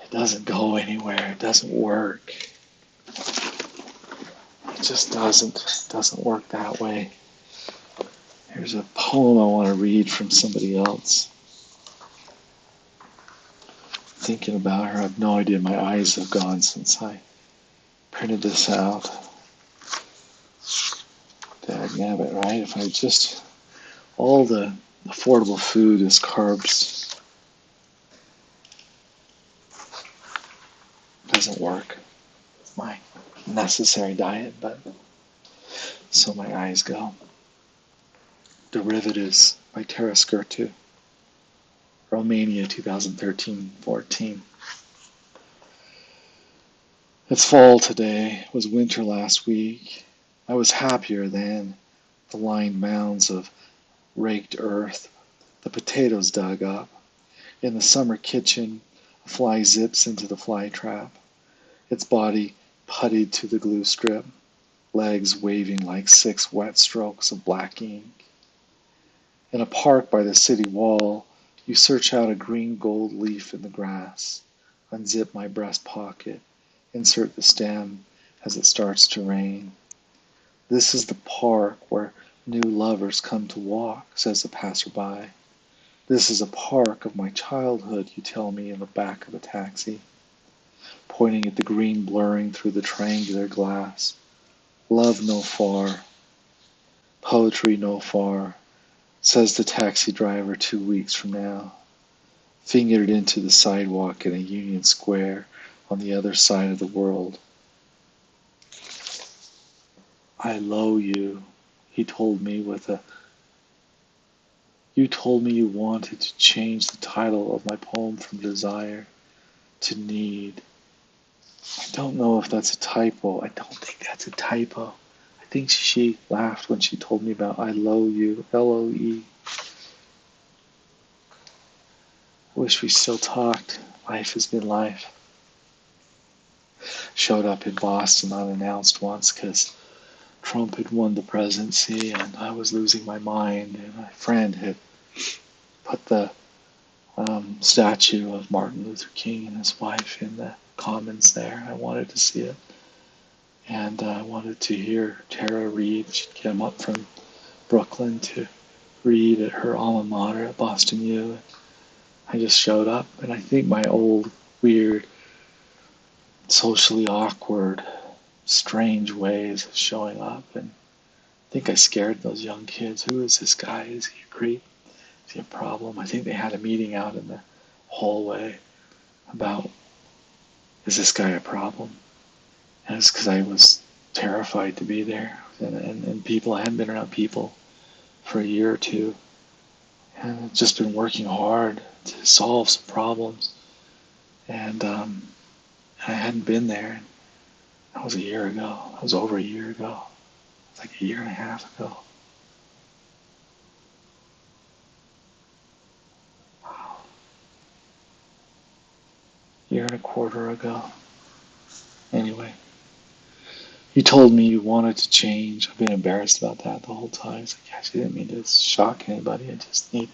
It doesn't go anywhere. It doesn't work. It just doesn't work that way. Here's a poem I want to read from somebody else. Thinking about her, I have no idea. My eyes have gone since I printed this out. Dagnabbit, right? If I just, all the affordable food is carbs. Doesn't work. My necessary diet, but so my eyes go. Derivatives by Tara Skirtu. Romania 2013-14. It's fall today. It was winter last week. I was happier then. The lined mounds of raked earth, the potatoes dug up. In the summer kitchen, a fly zips into the fly trap, its body puttied to the glue strip, legs waving like 6 wet strokes of black ink. In a park by the city wall, you search out a green gold leaf in the grass, unzip my breast pocket, insert the stem as it starts to rain. This is the park where new lovers come to walk, says the passerby. This is a park of my childhood, you tell me in the back of a taxi, pointing at the green blurring through the triangular glass. Love no far, poetry no far, says the taxi driver 2 weeks from now. fingered into the sidewalk in a Union Square on the other side of the world. I low you, he told me with a, you told me you wanted to change the title of my poem from desire to need. I don't know if that's a typo. I don't think that's a typo. I think she laughed when she told me about I low you, LOE. I wish we still talked. Life has been life. Showed up in Boston unannounced once because Trump had won the presidency and I was losing my mind, and a friend had put the statue of Martin Luther King and his wife in the Commons there. I wanted to see it, and I wanted to hear Tara read. She'd come up from Brooklyn to read at her alma mater at Boston U. I just showed up, and I think my old, weird, socially awkward, strange ways of showing up, and I think I scared those young kids. Who is this guy? Is he a creep? Is he a problem? I think they had a meeting out in the hallway about, is this guy a problem? And it's because I was terrified to be there. And people, I hadn't been around people for a year or two. And I've just been working hard to solve some problems. And I hadn't been there. That was a year ago. That was over a year ago. It's like a year and a half ago. Wow. Year and a quarter ago. Anyway, you told me you wanted to change. I've been embarrassed about that the whole time. It's like, gosh, I didn't mean to shock anybody. I just needed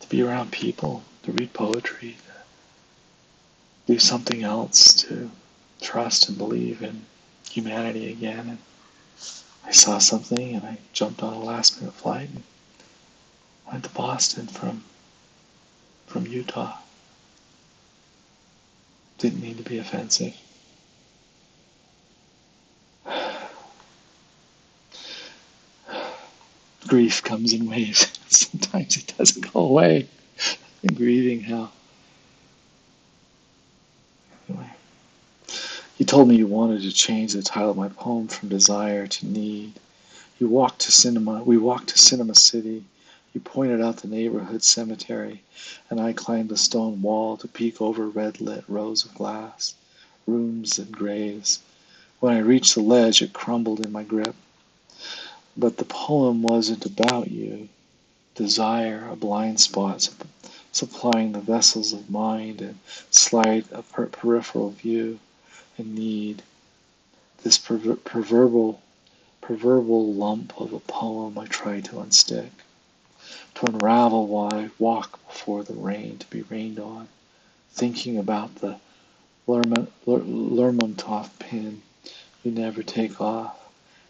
to be around people, to read poetry, to do something else, to trust and believe in humanity again. And I saw something and I jumped on a last minute flight and went to Boston from Utah. Didn't mean to be offensive. Grief comes in waves. Sometimes it doesn't go away. I'm grieving how. Anyway. You told me you wanted to change the title of my poem from desire to need. We walked to Cinema City. You pointed out the neighborhood cemetery, and I climbed the stone wall to peek over red-lit rows of glass, rooms and graves. When I reached the ledge, it crumbled in my grip. But the poem wasn't about you. Desire, a blind spot, supplying the vessels of mind and slight a peripheral view, and need. This proverbial lump of a poem I try to unstick, to unravel while I walk before the rain to be rained on, thinking about the Lermontov pin you never take off,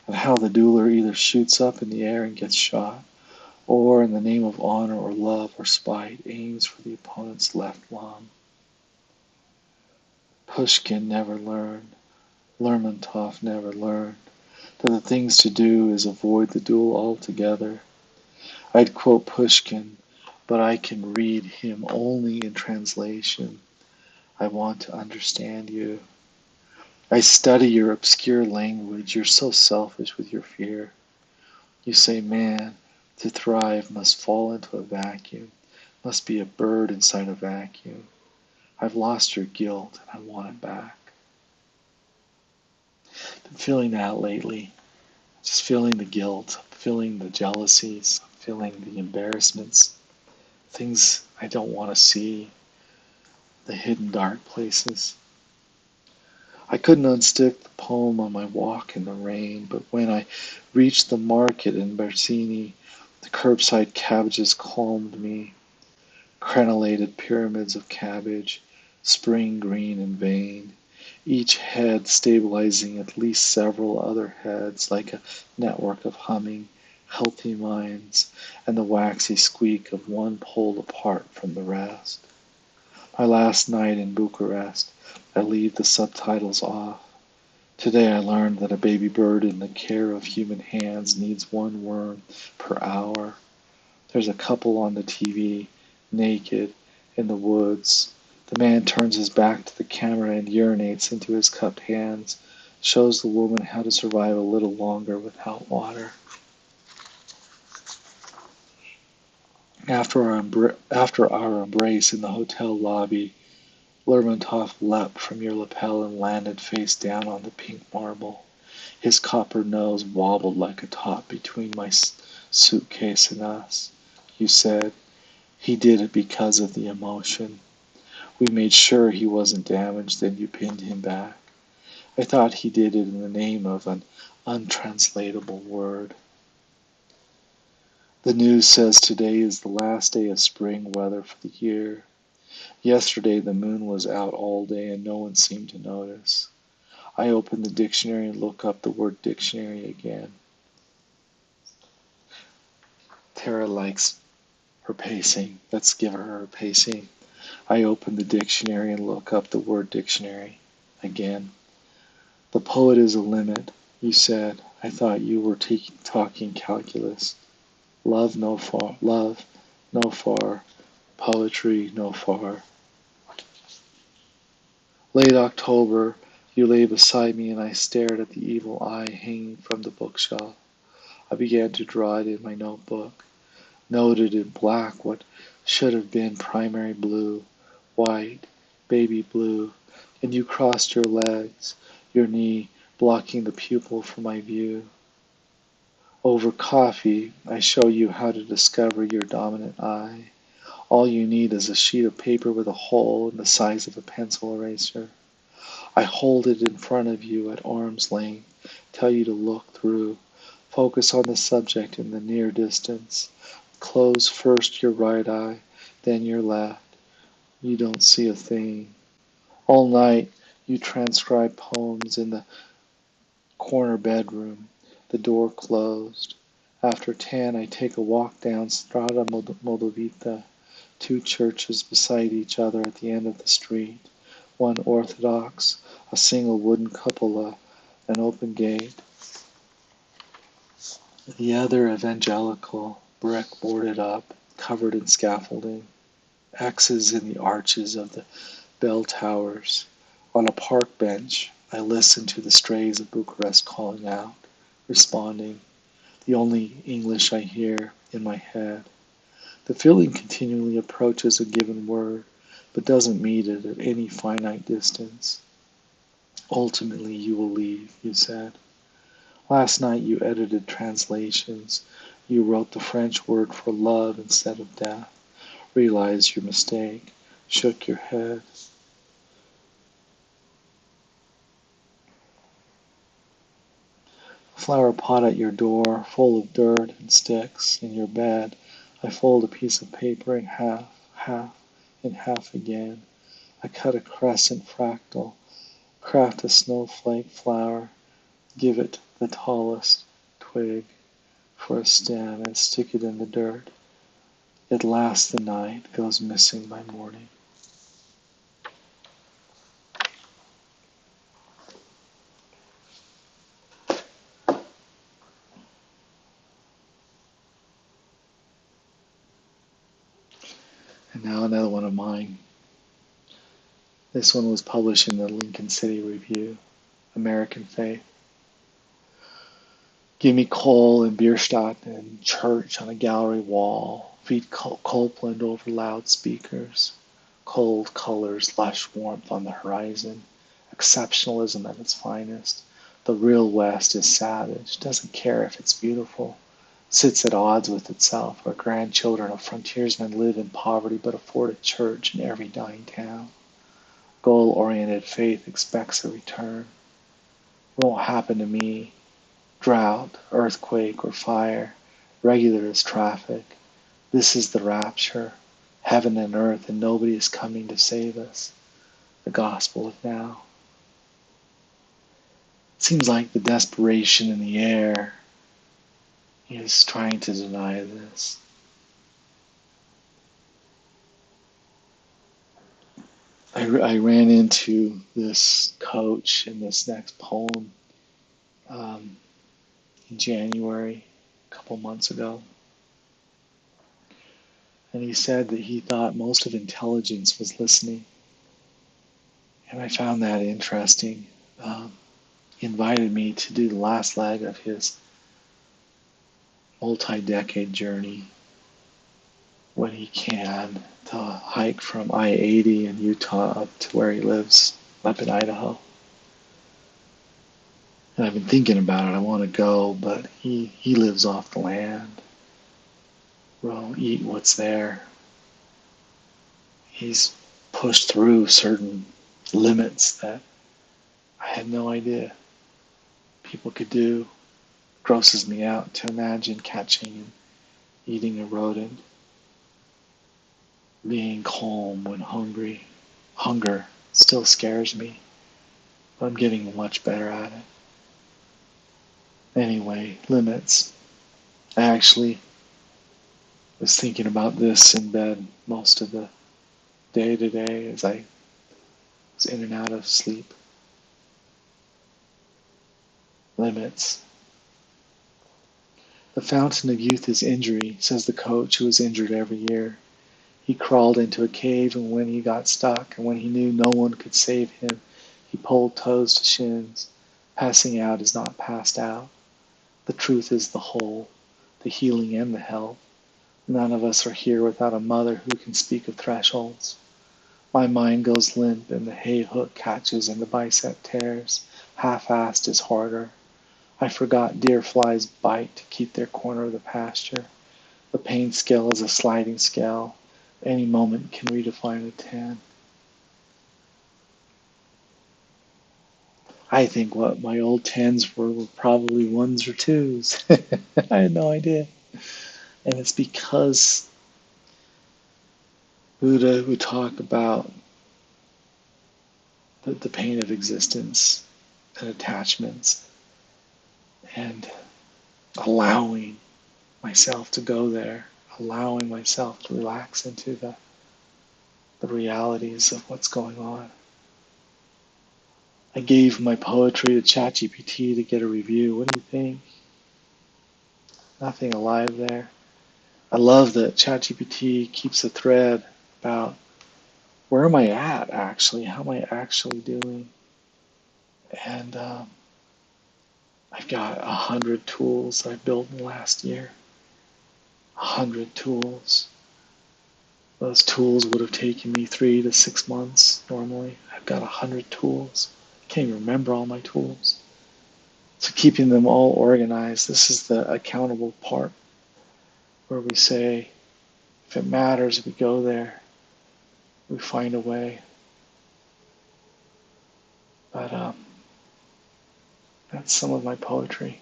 and how the dueler either shoots up in the air and gets shot, or in the name of honor or love or spite aims for the opponent's left lung. Pushkin never learned, Lermontov never learned, that the things to do is avoid the duel altogether. I'd quote Pushkin, but I can read him only in translation. I want to understand you. I study your obscure language. You're so selfish with your fear. You say man, to thrive, must fall into a vacuum, must be a bird inside a vacuum. I've lost your guilt and I want it back. Been feeling that lately. Just feeling the guilt, feeling the jealousies, feeling the embarrassments, things I don't want to see, the hidden dark places. I couldn't unstick the poem on my walk in the rain, but when I reached the market in Bersini, the curbside cabbages calmed me. Crenellated pyramids of cabbage, spring green and veined, each head stabilizing at least several other heads like a network of humming, healthy minds, and the waxy squeak of one pulled apart from the rest. My last night in Bucharest, I leave the subtitles off. Today I learned that a baby bird in the care of human hands needs one worm per hour. There's a couple on the TV, naked, in the woods. The man turns his back to the camera and urinates into his cupped hands, shows the woman how to survive a little longer without water. After our embrace in the hotel lobby, Lermontov leapt from your lapel and landed face down on the pink marble. His copper nose wobbled like a top between my suitcase and us. You said, he did it because of the emotion. We made sure he wasn't damaged, then you pinned him back. I thought he did it in the name of an untranslatable word. The news says today is the last day of spring weather for the year. Yesterday the moon was out all day and no one seemed to notice. I open the dictionary and look up the word dictionary again. Tara likes her pacing. Let's give her her pacing. I open the dictionary and look up the word dictionary again. The poet is a limit, you said. I thought you were talking calculus. Love no far, poetry no far. Late October, you lay beside me and I stared at the evil eye hanging from the bookshelf. I began to draw it in my notebook, noted in black what should have been primary blue, white, baby blue, and you crossed your legs, your knee blocking the pupil from my view. Over coffee, I show you how to discover your dominant eye. All you need is a sheet of paper with a hole in the size of a pencil eraser. I hold it in front of you at arm's length, tell you to look through, focus on the subject in the near distance. Close first your right eye, then your left. You don't see a thing. All night you transcribe poems in the corner bedroom, the door closed. After 10, I take a walk down Strada Moldavita, two churches beside each other at the end of the street, one Orthodox, a single wooden cupola, an open gate, the other evangelical, brick boarded up, covered in scaffolding, X's in the arches of the bell towers. On a park bench, I listen to the strays of Bucharest calling out, responding, the only English I hear in my head. The feeling continually approaches a given word, but doesn't meet it at any finite distance. Ultimately you will leave, you said. Last night you edited translations. You wrote the French word for love instead of death. Realized your mistake. Shook your head. A flower pot at your door, full of dirt and sticks. In your bed, I fold a piece of paper in half, in half again. I cut a crescent fractal, craft a snowflake flower, give it the tallest twig for a stem and stick it in the dirt. It lasts the night, goes missing by morning. And now another one of mine. This one was published in the Lincoln City Review, American Faith. Give me coal and Bierstadt and church on a gallery wall. Feed Copeland over loudspeakers. Cold colors, lush warmth on the horizon. Exceptionalism at its finest. The real West is savage, doesn't care if it's beautiful. Sits at odds with itself, where grandchildren of frontiersmen live in poverty but afford a church in every dying town. Goal-oriented faith expects a return. It won't happen to me. Drought, earthquake, or fire, regular as traffic. This is the rapture, heaven and earth, and nobody is coming to save us. The gospel of now. It seems like the desperation in the air is trying to deny this. I ran into this coach in this next poem in January, a couple months ago. And he said that he thought most of intelligence was listening. And I found that interesting. Um, he invited me to do the last leg of his multi-decade journey when he can to hike from I-80 in Utah up to where he lives up in Idaho. And I've been thinking about it. I want to go, but he lives off the land. We'll eat what's there. He's pushed through certain limits that I had no idea people could do. Grosses me out to imagine catching and eating a rodent, being calm when hungry. Hunger still scares me, but I'm getting much better at it. Anyway, limits. I actually was thinking about this in bed most of the day today as I was in and out of sleep. Limits. The fountain of youth is injury, says the coach who was injured every year. He crawled into a cave, and when he got stuck, and when he knew no one could save him, he pulled toes to shins. Passing out is not passed out. The truth is the whole, the healing and the health. None of us are here without a mother who can speak of thresholds. My mind goes limp, and the hay hook catches, and the bicep tears. Half-assed is harder. I forgot deer flies bite to keep their corner of the pasture. The pain scale is a sliding scale. Any moment can redefine a 10. I think what my old 10s were probably 1s or 2s. I had no idea. And it's because Buddha would talk about the pain of existence and attachments and allowing myself to go there, allowing myself to relax into the realities of what's going on. I gave my poetry to ChatGPT to get a review. What do you think? Nothing alive there. I love that ChatGPT keeps a thread about where am I at actually? How am I actually doing? And I've got 100 tools that I built in the last year. 100 tools. Those tools would have taken me 3 to 6 months normally. I've got 100 tools. I can't even remember all my tools. So keeping them all organized, this is the accountable part where we say, if it matters, we go there. We find a way. But that's some of my poetry.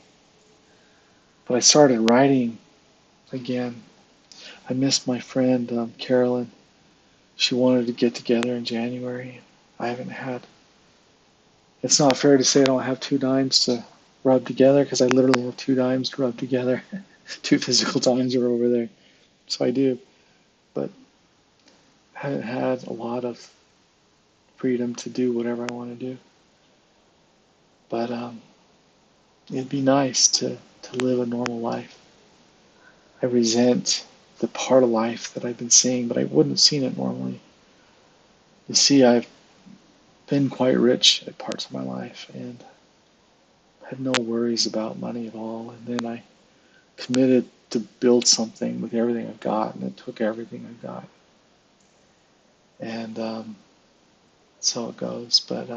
But I started writing again. I missed my friend Carolyn. She wanted to get together in January. I haven't had. It's not fair to say I don't have 2 dimes to rub together because I literally have 2 dimes to rub together. 2 physical dimes are over there. So I do. But I haven't had a lot of freedom to do whatever I want to do. But it'd be nice to live a normal life. I resent the part of life that I've been seeing, but I wouldn't have seen it normally. You see, I've been quite rich at parts of my life and had no worries about money at all. And then I committed to build something with everything I've got, and it took everything I've got. And so it goes. But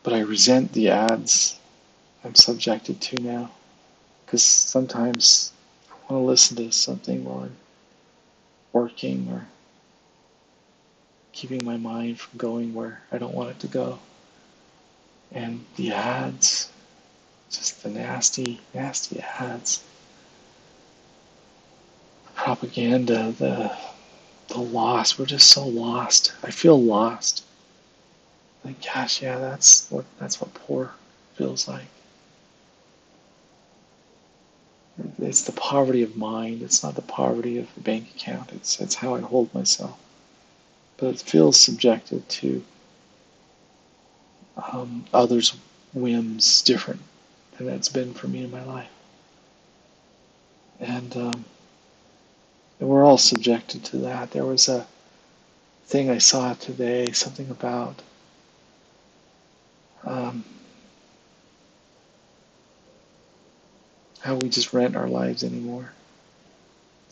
I resent the ads I'm subjected to now, because sometimes I want to listen to something while I'm working or keeping my mind from going where I don't want it to go. And the ads, just the nasty, nasty ads, the propaganda, the loss. We're just so lost. I feel lost. Like, gosh, yeah, that's what poor feels like. It's the poverty of mind. It's not the poverty of the bank account. It's how I hold myself. But it feels subjected to others' whims different than it's been for me in my life. And And we're all subjected to that. There was a thing I saw today, something about um, how we just rent our lives anymore.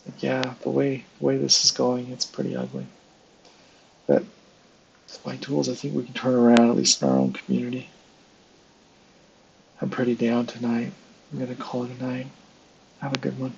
Like, yeah, the way this is going, it's pretty ugly. But with my tools, I think we can turn around, at least in our own community. I'm pretty down tonight. I'm going to call it a night. Have a good one.